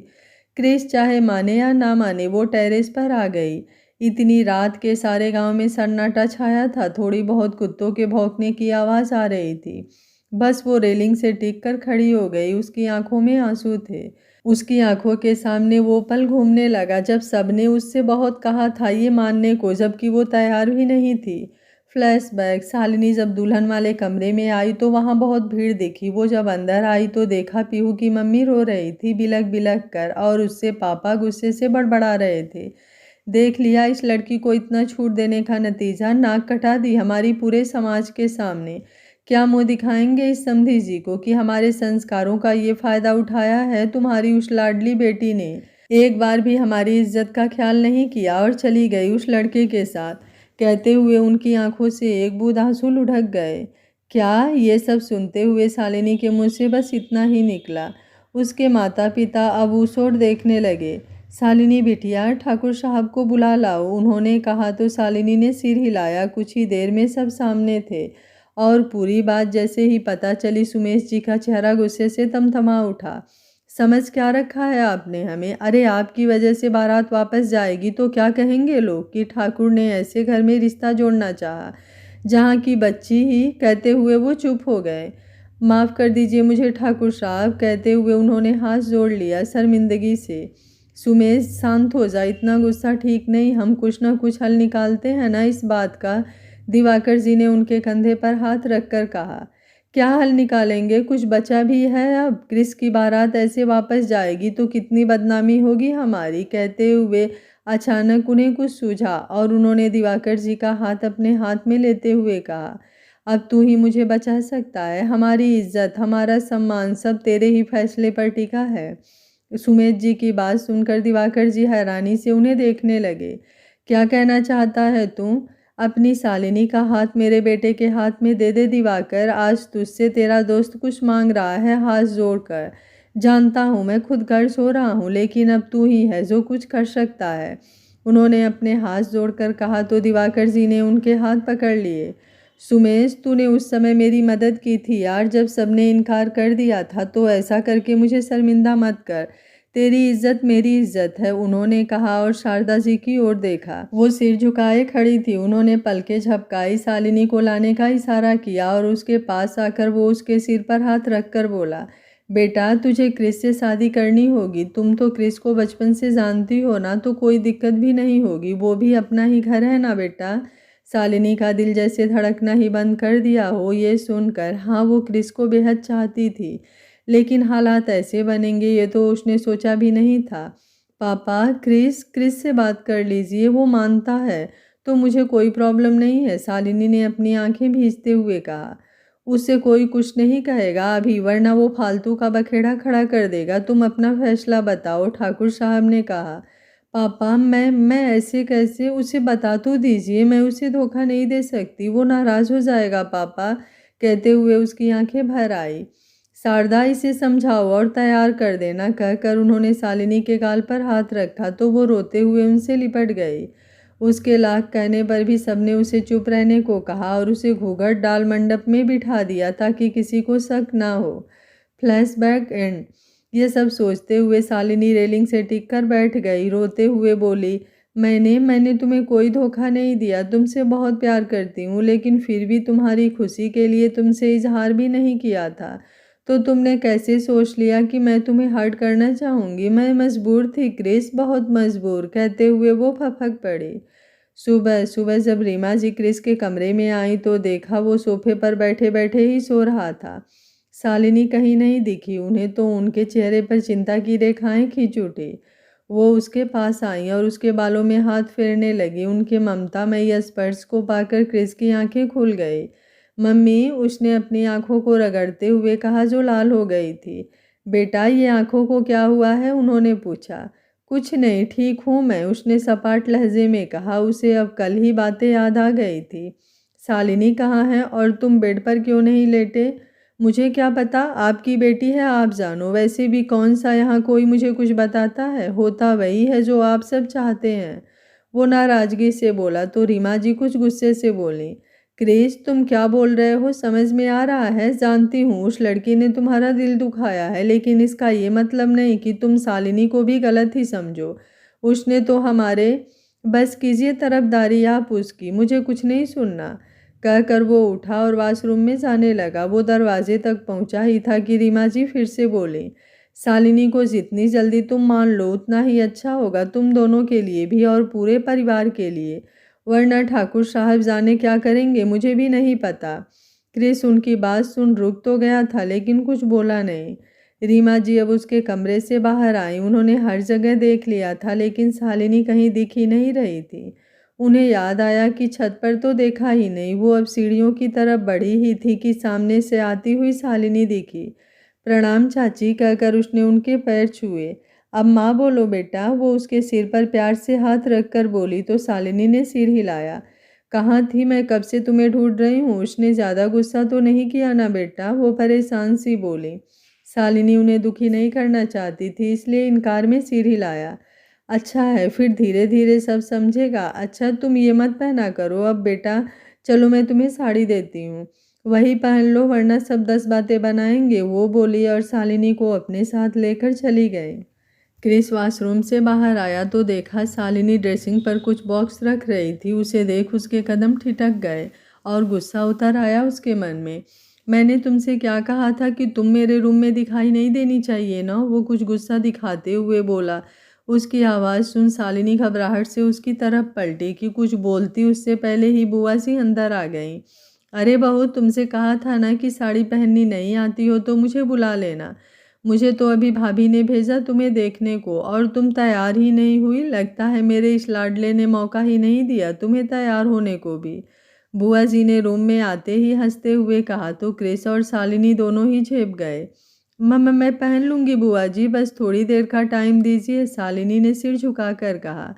क्रिस चाहे माने या ना माने वो टेरेस पर आ गई। इतनी रात के सारे गांव में सन्नाटा छाया था। थोड़ी बहुत कुत्तों के भौंकने की आवाज़ आ रही थी। बस वो रेलिंग से टिक कर खड़ी हो गई। उसकी आंखों में आंसू थे। उसकी आंखों के सामने वो पल घूमने लगा जब सबने उससे बहुत कहा था ये मानने को, जबकि वो तैयार भी नहीं थी। फ्लैशबैक। शालिनी जब दुल्हन वाले कमरे में आई तो वहाँ बहुत भीड़ दिखी। वो जब अंदर आई तो देखा पीहू की मम्मी रो रही थी बिलख बिलख कर और उससे पापा गुस्से से बड़बड़ा रहे थे। देख लिया इस लड़की को इतना छूट देने का नतीजा? नाक कटा दी हमारी पूरे समाज के सामने। क्या मुंह दिखाएंगे इस समधी जी को कि हमारे संस्कारों का ये फ़ायदा उठाया है तुम्हारी उस लाडली बेटी ने? एक बार भी हमारी इज्जत का ख्याल नहीं किया और चली गई उस लड़के के साथ। कहते हुए उनकी आंखों से एक बूंद आंसू लुढ़क गए। क्या? ये सब सुनते हुए शालिनी के मुँह से बस इतना ही निकला। उसके माता पिता अब उस ओर देखने लगे। शालिनी बिटिया, ठाकुर साहब को बुला लाओ, उन्होंने कहा तो शालिनी ने सिर हिलाया। कुछ ही देर में सब सामने थे और पूरी बात जैसे ही पता चली सुमेश जी का चेहरा गुस्से से तमतमा उठा। समझ क्या रखा है आपने हमें? अरे आपकी वजह से बारात वापस जाएगी तो क्या कहेंगे लोग कि ठाकुर ने ऐसे घर में रिश्ता जोड़ना चाहा जहाँ की बच्ची ही? कहते हुए वो चुप हो गए। माफ़ कर दीजिए मुझे ठाकुर साहब, कहते हुए उन्होंने हाथ जोड़ लिया शर्मिंदगी से। सुमेश शांत हो जा, इतना गुस्सा ठीक नहीं, हम कुछ ना कुछ हल निकालते हैं ना इस बात का। दिवाकर जी ने उनके कंधे पर हाथ रखकर कहा। क्या हल निकालेंगे, कुछ बचा भी है अब? क्रिस की बारात ऐसे वापस जाएगी तो कितनी बदनामी होगी हमारी, कहते हुए अचानक उन्हें कुछ सूझा और उन्होंने दिवाकर जी का हाथ अपने हाथ में लेते हुए कहा, अब तू ही मुझे बचा सकता है, हमारी इज्जत, हमारा सम्मान सब तेरे ही फैसले पर टिका है। सुमेश जी की बात सुनकर दिवाकर जी हैरानी से उन्हें देखने लगे। क्या कहना चाहता है तू? अपनी शालिनी का हाथ मेरे बेटे के हाथ में दे दे दिवाकर, आज तुझसे तेरा दोस्त कुछ मांग रहा है हाथ जोड़कर। जानता हूँ मैं खुद गर्ज हो रहा हूँ, लेकिन अब तू ही है जो कुछ कर सकता है। उन्होंने अपने हाथ जोड़कर कहा तो दिवाकर जी ने उनके हाथ पकड़ लिए। सुमेश, तूने उस समय मेरी मदद की थी यार, जब सबने इनकार कर दिया था, तो ऐसा करके मुझे शर्मिंदा मत कर। तेरी इज्जत मेरी इज्जत है, उन्होंने कहा और शारदा जी की ओर देखा। वो सिर झुकाए खड़ी थी। उन्होंने पलकें झपकाई, शालिनी को लाने का इशारा किया और उसके पास आकर वो उसके सिर पर हाथ रखकर बोला, बेटा तुझे क्रिस से शादी करनी होगी। तुम तो क्रिस को बचपन से जानती हो ना, तो कोई दिक्कत भी नहीं होगी, वो भी अपना ही घर है ना बेटा। शालिनी का दिल जैसे धड़कना ही बंद कर दिया हो ये सुनकर। हाँ, वो क्रिस को बेहद चाहती थी, लेकिन हालात ऐसे बनेंगे ये तो उसने सोचा भी नहीं था। पापा, क्रिस से बात कर लीजिए, वो मानता है तो मुझे कोई प्रॉब्लम नहीं है, शालिनी ने अपनी आंखें भींचते हुए कहा। उससे कोई कुछ नहीं कहेगा अभी, वरना वो फालतू का बखेड़ा खड़ा कर देगा। तुम अपना फैसला बताओ, ठाकुर साहब ने कहा। पापा, मैं ऐसे कैसे, उसे बता तो दीजिए, मैं उसे धोखा नहीं दे सकती, वो नाराज़ हो जाएगा पापा, कहते हुए उसकी आंखें भर आई। शारदा, इसे समझाओ और तैयार कर देना, कहकर उन्होंने शालिनी के गाल पर हाथ रखा तो वो रोते हुए उनसे लिपट गई। उसके लाख कहने पर भी सबने उसे चुप रहने को कहा और उसे घूंघट डाल मंडप में बिठा दिया ताकि किसी को शक ना हो। Flashback and. ये सब सोचते हुए शालिनी रेलिंग से टिक कर बैठ गई, रोते हुए बोली, मैंने तुम्हें कोई धोखा नहीं दिया, तुमसे बहुत प्यार करती हूँ, लेकिन फिर भी तुम्हारी खुशी के लिए तुमसे इजहार भी नहीं किया था, तो तुमने कैसे सोच लिया कि मैं तुम्हें हर्ट करना चाहूँगी। मैं मजबूर थी क्रिस, बहुत मजबूर, कहते हुए वो फपक पड़ी। सुबह सुबह जब रीमा जी क्रिस के कमरे में आई तो देखा वो सोफे पर बैठे बैठे ही सो रहा था। शालिनी कहीं नहीं दिखी। उन्हें तो उनके चेहरे पर चिंता की रेखाएं खींच उठी। वो उसके पास आई और उसके बालों में हाथ फेरने लगी। उनके ममतामयी स्पर्श को पाकर क्रिस की आंखें खुल गई। मम्मी, उसने अपनी आंखों को रगड़ते हुए कहा जो लाल हो गई थी। बेटा, ये आंखों को क्या हुआ है, उन्होंने पूछा। कुछ नहीं, ठीक हूँ मैं, उसने सपाट लहजे में कहा। उसे अब कल ही बातें याद आ गई थी। शालिनी कहाँ है और तुम बेड पर क्यों नहीं लेटे? मुझे क्या पता, आपकी बेटी है, आप जानो। वैसे भी कौन सा यहाँ कोई मुझे कुछ बताता है, होता वही है जो आप सब चाहते हैं। वो नाराजगी से बोला तो रीमा जी कुछ गुस्से से बोली, क्रिस तुम क्या बोल रहे हो, समझ में आ रहा है? जानती हूँ उस लड़की ने तुम्हारा दिल दुखाया है, लेकिन इसका ये मतलब नहीं कि तुम शालिनी को भी गलत ही समझो। उसने तो हमारे, बस कीजिए तरफदारी आप उसकी, मुझे कुछ नहीं सुनना, कहकर वो उठा और वॉशरूम में जाने लगा। वो दरवाजे तक पहुंचा ही था कि रीमा जी फिर से बोली, शालिनी को जितनी जल्दी तुम मान लो उतना ही अच्छा होगा, तुम दोनों के लिए भी और पूरे परिवार के लिए, वरना ठाकुर साहब जाने क्या करेंगे, मुझे भी नहीं पता। क्रिस उनकी बात सुन रुक तो गया था, लेकिन कुछ बोला नहीं। रीमा जी अब उसके कमरे से बाहर आई। उन्होंने हर जगह देख लिया था, लेकिन शालिनी कहीं दिख ही नहीं रही थी। उन्हें याद आया कि छत पर तो देखा ही नहीं। वो अब सीढ़ियों की तरफ बढ़ी ही थी कि सामने से आती हुई शालिनी दिखी। प्रणाम चाची, कहकर उसने उनके पैर छुए। अब माँ बोलो बेटा, वो उसके सिर पर प्यार से हाथ रखकर बोली तो शालिनी ने सिर हिलाया। कहाँ थी मैं, कब से तुम्हें ढूंढ रही हूँ। उसने ज़्यादा गुस्सा तो नहीं किया ना बेटा, वो परेशान सी बोली। शालिनी उन्हें दुखी नहीं करना चाहती थी, इसलिए इनकार में सिर हिलाया। अच्छा है, फिर धीरे धीरे सब समझेगा। अच्छा तुम ये मत पहना करो अब बेटा, चलो मैं तुम्हें साड़ी देती हूँ, वही पहन लो, वरना सब 10 बातें बनाएंगे, वो बोली और शालिनी को अपने साथ लेकर चली गई। क्रिस वॉशरूम से बाहर आया तो देखा शालिनी ड्रेसिंग पर कुछ बॉक्स रख रही थी। उसे देख उसके कदम ठिठक गए और गुस्सा उतर आया उसके मन में। मैंने तुमसे क्या कहा था कि तुम मेरे रूम में दिखाई नहीं देनी चाहिए ना, वो कुछ गुस्सा दिखाते हुए बोला। उसकी आवाज़ सुन शालिनी घबराहट से उसकी तरफ पलटी कि कुछ बोलती उससे पहले ही बुआ जी अंदर आ गईं। अरे बहू, तुमसे कहा था ना कि साड़ी पहननी नहीं आती हो तो मुझे बुला लेना। मुझे तो अभी भाभी ने भेजा तुम्हें देखने को और तुम तैयार ही नहीं हुई। लगता है मेरे इस लाडले ने मौका ही नहीं दिया तुम्हें तैयार होने को भी। बुआ जी ने रूम में आते ही हंसते हुए कहा तो क्रिस और शालिनी दोनों ही झेप गए। मैं पहन लूँगी बुआ जी, बस थोड़ी देर का टाइम दीजिए, शालिनी ने सिर झुकाकर कहा।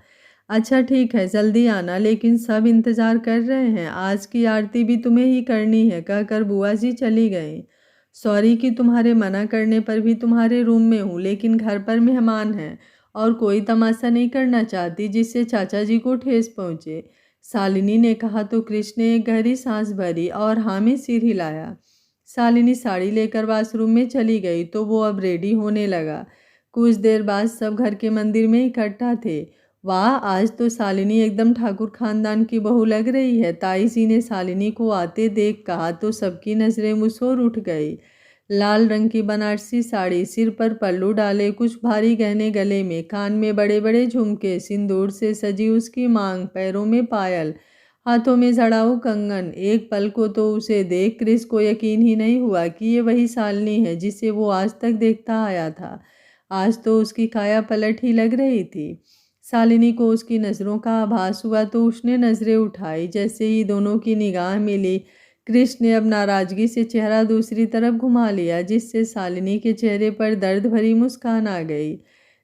अच्छा ठीक है, जल्दी आना, लेकिन सब इंतज़ार कर रहे हैं, आज की आरती भी तुम्हें ही करनी है, कहकर बुआ जी चली गईं। सॉरी कि तुम्हारे मना करने पर भी तुम्हारे रूम में हूँ, लेकिन घर पर मेहमान हैं और कोई तमाशा नहीं करना चाहती जिससे चाचा जी को ठेस पहुँचे, शालिनी ने कहा तो कृष्ण ने एक गहरी सांस भरी और हाँ में सिर हिलाया। शालिनी साड़ी लेकर वॉशरूम में चली गई तो वो अब रेडी होने लगा। कुछ देर बाद सब घर के मंदिर में इकट्ठा थे। वाह, आज तो शालिनी एकदम ठाकुर खानदान की बहू लग रही है, ताई जी ने शालिनी को आते देख कहा तो सबकी नज़रें मुसोर उठ गई। लाल रंग की बनारसी साड़ी, सिर पर पल्लू डाले, कुछ भारी गहने गले में, कान में बड़े बड़े झुमके, सिंदूर से सजी उसकी मांग, पैरों में पायल, हाथों में जड़ाऊ कंगन। एक पल को तो उसे देख क्रिस को यकीन ही नहीं हुआ कि ये वही शालिनी है जिसे वो आज तक देखता आया था। आज तो उसकी काया पलट ही लग रही थी। शालिनी को उसकी नज़रों का आभास हुआ तो उसने नज़रें उठाई। जैसे ही दोनों की निगाह मिली, कृष्ण ने अब नाराज़गी से चेहरा दूसरी तरफ घुमा लिया, जिससे शालिनी के चेहरे पर दर्द भरी मुस्कान आ गई।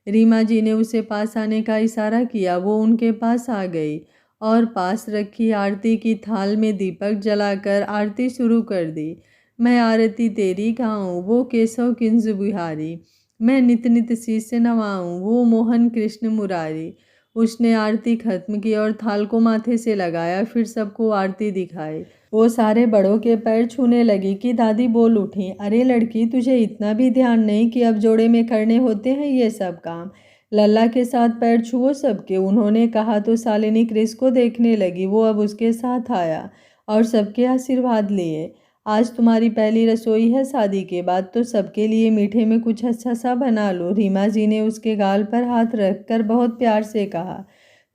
रीमा जी ने उसे पास आने का इशारा किया। वो उनके पास आ गई और पास रखी आरती की थाल में दीपक जलाकर आरती शुरू कर दी। मैं आरती तेरी गाऊं, वो केशव किंज बिहारी, मैं नित नित शीश नवाऊं, वो मोहन कृष्ण मुरारी। उसने आरती खत्म की और थाल को माथे से लगाया, फिर सबको आरती दिखाई। वो सारे बड़ों के पैर छूने लगी कि दादी बोल उठी, अरे लड़की, तुझे इतना भी ध्यान नहीं कि अब जोड़े में करने होते हैं ये सब काम। लल्ला के साथ पैर छुओ सबके, उन्होंने कहा तो शालिनी क्रिस को देखने लगी। वो अब उसके साथ आया और सबके आशीर्वाद लिए। आज तुम्हारी पहली रसोई है शादी के बाद, तो सबके लिए मीठे में कुछ अच्छा सा बना लो, रीमा जी ने उसके गाल पर हाथ रखकर बहुत प्यार से कहा।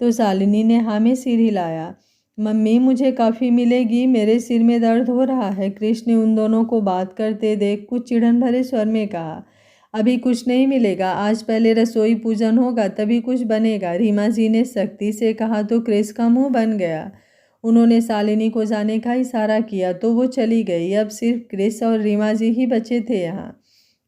तो शालिनी ने हाँ में सिर हिलाया। मम्मी, मुझे काफ़ी मिलेगी, मेरे सिर में दर्द हो रहा है, कृष्ण ने उन दोनों को बात करते देख कुछ चिढ़न भरे स्वर में कहा। अभी कुछ नहीं मिलेगा, आज पहले रसोई पूजन होगा तभी कुछ बनेगा, रीमा जी ने सख्ती से कहा तो क्रिस का मुंह बन गया। उन्होंने शालिनी को जाने का इशारा किया तो वो चली गई। अब सिर्फ क्रिस और रीमा जी ही बचे थे यहाँ।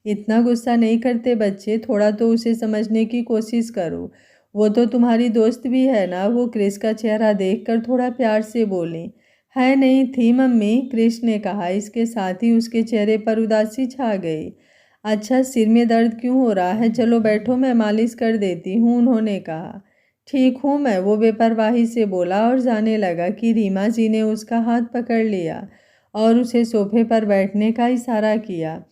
इतना गुस्सा नहीं करते बच्चे, थोड़ा तो उसे समझने की कोशिश करो, वो तो तुम्हारी दोस्त भी है ना। वो क्रिस का चेहरा देखकर थोड़ा प्यार से बोली। है नहीं थी मम्मी, क्रिस ने कहा। इसके साथ ही उसके चेहरे पर उदासी छा गई। अच्छा, सिर में दर्द क्यों हो रहा है, चलो बैठो, मैं मालिश कर देती हूँ, उन्होंने कहा। ठीक हूँ मैं, वो बेपरवाही से बोला और जाने लगा कि रीमा जी ने उसका हाथ पकड़ लिया और उसे सोफे पर बैठने का इशारा किया।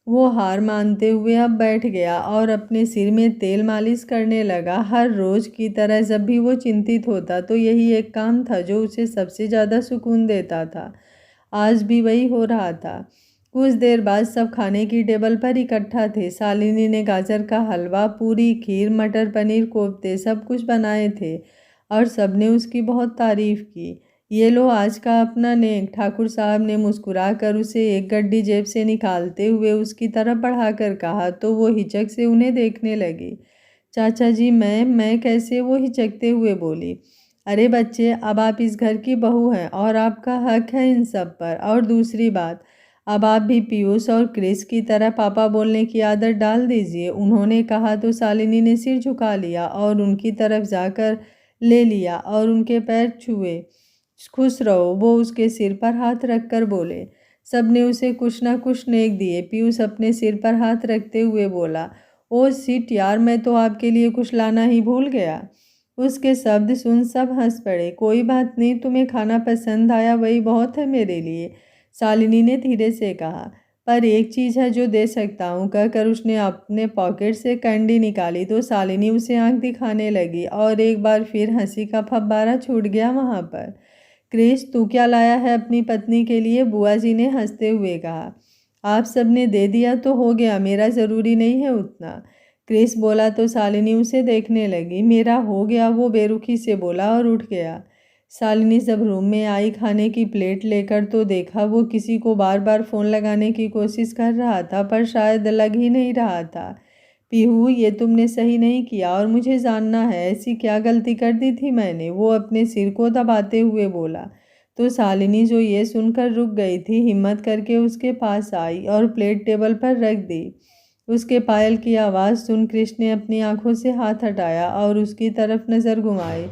वो हार मानते हुए अब बैठ गया और अपने सिर में तेल मालिश करने लगा। हर रोज़ की तरह जब भी वो चिंतित होता तो यही एक काम था जो उसे सबसे ज़्यादा सुकून देता था। आज भी वही हो रहा था। कुछ देर बाद सब खाने की टेबल पर इकट्ठा थे। शालिनी ने गाजर का हलवा, पूरी, खीर, मटर पनीर, कोफ्ते सब कुछ बनाए थे और सबने उसकी बहुत तारीफ़ की। ये लो आज का अपना नेक, ठाकुर साहब ने मुस्कुराकर उसे एक गड्डी जेब से निकालते हुए उसकी तरफ बढ़ाकर कहा तो वो हिचक से उन्हें देखने लगी। चाचा जी, मैं कैसे, वो हिचकते हुए बोली। अरे बच्चे, अब आप इस घर की बहू हैं और आपका हक है इन सब पर। और दूसरी बात, अब आप भी पीयूष और क्रिस की तरह पापा बोलने की आदत डाल दीजिए, उन्होंने कहा तो शालिनी ने सिर झुका लिया और उनकी तरफ जाकर ले लिया और उनके पैर छुए। खुश रहो, वो उसके सिर पर हाथ रखकर बोले। सबने उसे कुछ ना कुछ नेक दिए। पीयूष अपने सिर पर हाथ रखते हुए बोला, ओ सिट यार, मैं तो आपके लिए कुछ लाना ही भूल गया। उसके शब्द सुन सब हंस पड़े। कोई बात नहीं, तुम्हें खाना पसंद आया वही बहुत है मेरे लिए, शालिनी ने धीरे से कहा। पर एक चीज़ है जो दे सकता हूँ, कहकर उसने अपने पॉकेट से कैंडी निकाली तो शालिनी उसे आंख दिखाने लगी और एक बार फिर हंसी का फव्वारा छूट गया वहाँ पर। क्रिश, तू क्या लाया है अपनी पत्नी के लिए? बुआ जी ने हंसते हुए कहा। आप सबने दे दिया तो हो गया, मेरा ज़रूरी नहीं है उतना। क्रिश बोला तो शालिनी उसे देखने लगी। मेरा हो गया, वो बेरुखी से बोला और उठ गया। शालिनी जब रूम में आई खाने की प्लेट लेकर तो देखा वो किसी को बार बार फ़ोन लगाने की कोशिश कर रहा था, पर शायद लग ही नहीं रहा था। पीहू, ये तुमने सही नहीं किया और मुझे जानना है ऐसी क्या गलती कर दी थी मैंने, वो अपने सिर को दबाते हुए बोला। तो शालिनी, जो ये सुनकर रुक गई थी, हिम्मत करके उसके पास आई और प्लेट टेबल पर रख दी। उसके पायल की आवाज़ सुन कृष्ण ने अपनी आंखों से हाथ हटाया और उसकी तरफ नज़र घुमाई।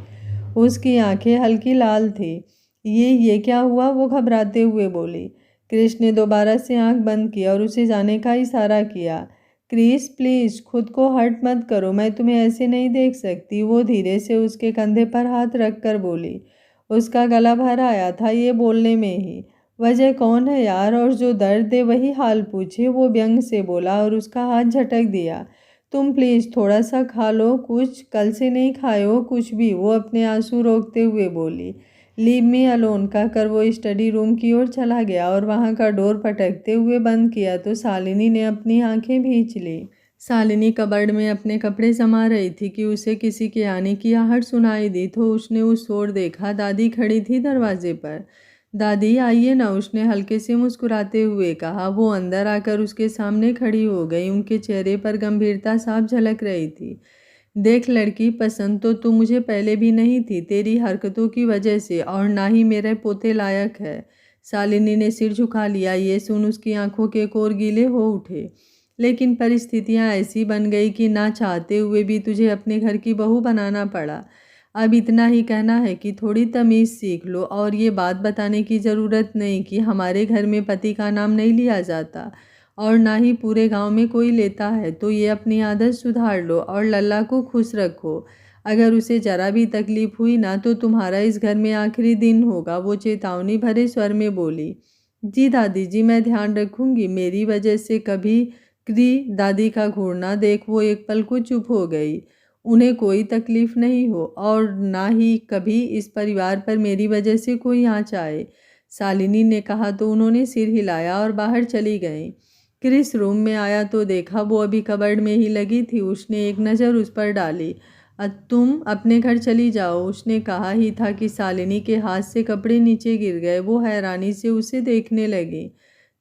उसकी आंखें हल्की लाल थी। ये क्या हुआ? वो घबराते हुए बोली। कृष्ण ने दोबारा से आंख बंद की और उसे जाने का इशारा किया। क्रिस, प्लीज़ खुद को हर्ट मत करो, मैं तुम्हें ऐसे नहीं देख सकती। वो धीरे से उसके कंधे पर हाथ रखकर बोली। उसका गला भर आया था ये बोलने में ही। वजह कौन है यार, और जो दर्द दे वही हाल पूछे, वो व्यंग से बोला और उसका हाथ झटक दिया। तुम प्लीज़ थोड़ा सा खा लो कुछ, कल से नहीं खाए हो कुछ भी, वो अपने आंसू रोकते हुए बोली। लीव मी अलोन कहकर वो स्टडी रूम की ओर चला गया और वहाँ का डोर पटकते हुए बंद किया तो शालिनी ने अपनी आंखें भींच ली। शालिनी कबर्ड में अपने कपड़े जमा रही थी कि उसे किसी के आने की आहट सुनाई दी तो उसने उस ओर देखा। दादी खड़ी थी दरवाजे पर। दादी आइए ना, उसने हल्के से मुस्कुराते हुए कहा। वो अंदर आकर उसके सामने खड़ी हो गई। उनके चेहरे पर गंभीरता साफ झलक रही थी। देख लड़की, पसंद तो तू मुझे पहले भी नहीं थी, तेरी हरकतों की वजह से, और ना ही मेरे पोते लायक है। शालिनी ने सिर झुका लिया। ये सुन उसकी आंखों के कोर गीले हो उठे। लेकिन परिस्थितियां ऐसी बन गई कि ना चाहते हुए भी तुझे अपने घर की बहू बनाना पड़ा। अब इतना ही कहना है कि थोड़ी तमीज़ सीख लो, और ये बात बताने की ज़रूरत नहीं कि हमारे घर में पति का नाम नहीं लिया जाता और ना ही पूरे गांव में कोई लेता है। तो ये अपनी आदत सुधार लो और लल्ला को खुश रखो। अगर उसे ज़रा भी तकलीफ़ हुई ना तो तुम्हारा इस घर में आखिरी दिन होगा, वो चेतावनी भरे स्वर में बोली। जी दादी जी, मैं ध्यान रखूंगी। मेरी वजह से कभी क्री दादी का घूरना देख वो एक पल को चुप हो गई। उन्हें कोई तकलीफ़ नहीं हो और ना ही कभी इस परिवार पर मेरी वजह से कोई आँच आए, शालिनी ने कहा तो उन्होंने सिर हिलाया और बाहर चली गईं। क्रिस रूम में आया तो देखा वो अभी कबर्ड में ही लगी थी। उसने एक नज़र उस पर डाली। तुम अपने घर चली जाओ, उसने कहा ही था कि शालिनी के हाथ से कपड़े नीचे गिर गए। वो हैरानी से उसे देखने लगी।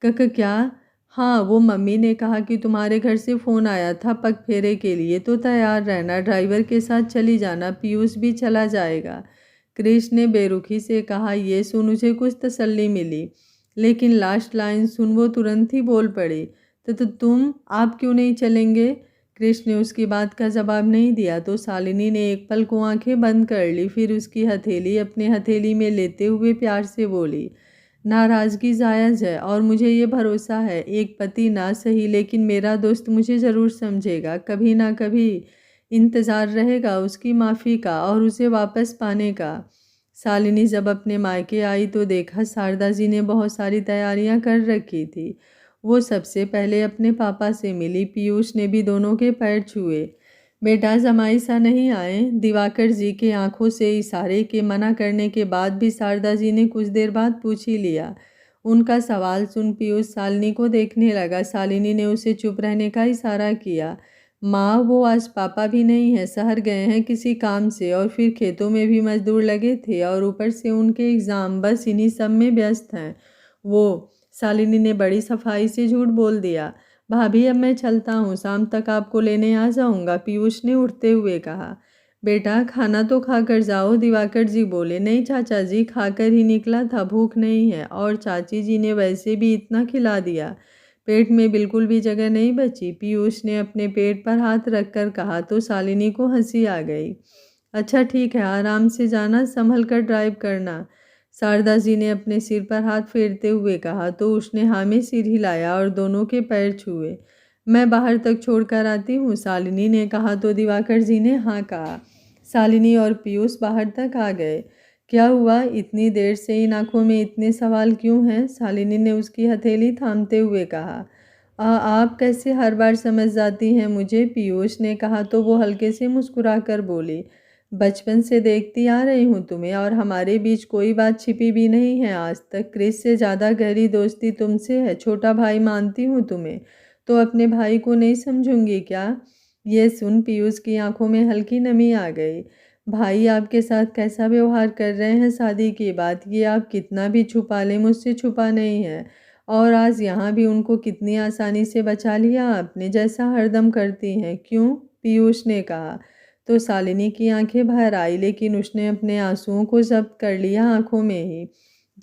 क्या? हाँ, वो मम्मी ने कहा कि तुम्हारे घर से फ़ोन आया था पग फेरे के लिए, तो तैयार रहना, ड्राइवर के साथ चली जाना, पीयूष भी चला जाएगा। क्रिश ने बेरुखी से कहा। ये सुन उसे कुछ तसल्ली मिली, लेकिन लास्ट लाइन सुन वो तुरंत ही बोल पड़ी। तो आप क्यों नहीं चलेंगे? क्रिश ने उसकी बात का जवाब नहीं दिया तो शालिनी ने एक पल को आंखें बंद कर ली, फिर उसकी हथेली अपने हथेली में लेते हुए प्यार से बोली। नाराज़गी जायज़ है और मुझे ये भरोसा है, एक पति ना सही लेकिन मेरा दोस्त मुझे ज़रूर समझेगा। कभी ना कभी इंतज़ार रहेगा उसकी माफ़ी का और उसे वापस पाने का। शालिनी जब अपने मायके आई तो देखा शारदा जी ने बहुत सारी तैयारियां कर रखी थी। वो सबसे पहले अपने पापा से मिली। पीयूष ने भी दोनों के पैर छुए। बेटा, जमाई सा नहीं आए? दिवाकर जी के आंखों से इशारे के मना करने के बाद भी शारदा जी ने कुछ देर बाद पूछ ही लिया। उनका सवाल सुन पीयूष शालिनी को देखने लगा। शालिनी ने उसे चुप रहने का इशारा किया। माँ, वो आज पापा भी नहीं है, शहर गए हैं किसी काम से, और फिर खेतों में भी मजदूर लगे थे और ऊपर से उनके एग्ज़ाम, बस इन्हीं सब में व्यस्त हैं वो। शालिनी ने बड़ी सफाई से झूठ बोल दिया। भाभी, अब मैं चलता हूँ, शाम तक आपको लेने आ जाऊँगा, पीयूष ने उठते हुए कहा। बेटा, खाना तो खाकर जाओ, दिवाकर जी बोले। नहीं चाचा जी, खाकर ही निकला था, भूख नहीं है, और चाची जी ने वैसे भी इतना खिला दिया, पेट में बिल्कुल भी जगह नहीं बची, पीयूष ने अपने पेट पर हाथ रखकर कहा तो शालिनी को हंसी आ गई। अच्छा ठीक है, आराम से जाना, संभल कर ड्राइव करना, शारदा जी ने अपने सिर पर हाथ फेरते हुए कहा तो उसने हाँ में सिर हिलाया और दोनों के पैर छुए। मैं बाहर तक छोड़कर आती हूँ, शालिनी ने कहा तो दिवाकर जी ने हाँ कहा। शालिनी और पीयूष बाहर तक आ गए। क्या हुआ, इतनी देर से इन आंखों में इतने सवाल क्यों हैं? शालिनी ने उसकी हथेली थामते हुए कहा। आप कैसे हर बार समझ जाती हैं मुझे? पीयूष ने कहा तो वो हल्के से मुस्कुराकर बोली। बचपन से देखती आ रही हूँ तुम्हें और हमारे बीच कोई बात छिपी भी नहीं है आज तक। क्रिस से ज़्यादा गहरी दोस्ती तुमसे है। छोटा भाई मानती हूँ तुम्हें, तो अपने भाई को नहीं समझूंगी क्या? ये सुन पीयूष की आंखों में हल्की नमी आ गई। भाई आपके साथ कैसा व्यवहार कर रहे हैं शादी की बात, ये आप कितना भी छुपा लें मुझसे छुपा नहीं है। और आज यहाँ भी उनको कितनी आसानी से बचा लिया आपने, जैसा हरदम करती हैं। क्यों? पीयूष ने कहा। तो शालिनी की आंखें भर आई, लेकिन उसने अपने आंसुओं को जब्त कर लिया आंखों में ही।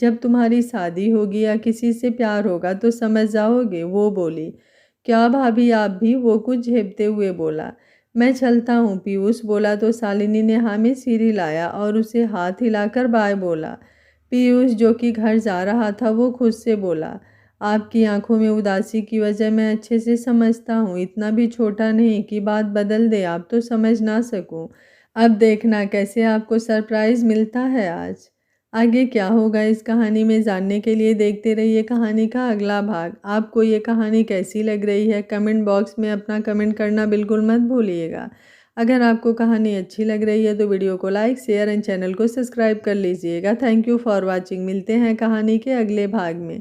जब तुम्हारी शादी होगी या किसी से प्यार होगा तो समझ जाओगे, वो बोली। क्या भाभी आप भी? वो कुछ झेपते हुए बोला। मैं चलता हूँ, पीयूष बोला तो शालिनी ने हाँ में सिर हिलाया और उसे हाथ हिलाकर बाय बोला। पीयूष जो कि घर जा रहा था वो खुद से बोला, आपकी आंखों में उदासी की वजह मैं अच्छे से समझता हूँ। इतना भी छोटा नहीं कि बात बदल दे आप तो समझ ना सकूँ। अब देखना कैसे आपको सरप्राइज़ मिलता है आज। आगे क्या होगा इस कहानी में जानने के लिए देखते रहिए कहानी का अगला भाग। आपको ये कहानी कैसी लग रही है कमेंट बॉक्स में अपना कमेंट करना बिल्कुल मत भूलिएगा। अगर आपको कहानी अच्छी लग रही है तो वीडियो को लाइक शेयर एंड चैनल को सब्सक्राइब कर लीजिएगा। Thank you for watching. मिलते हैं कहानी के अगले भाग में।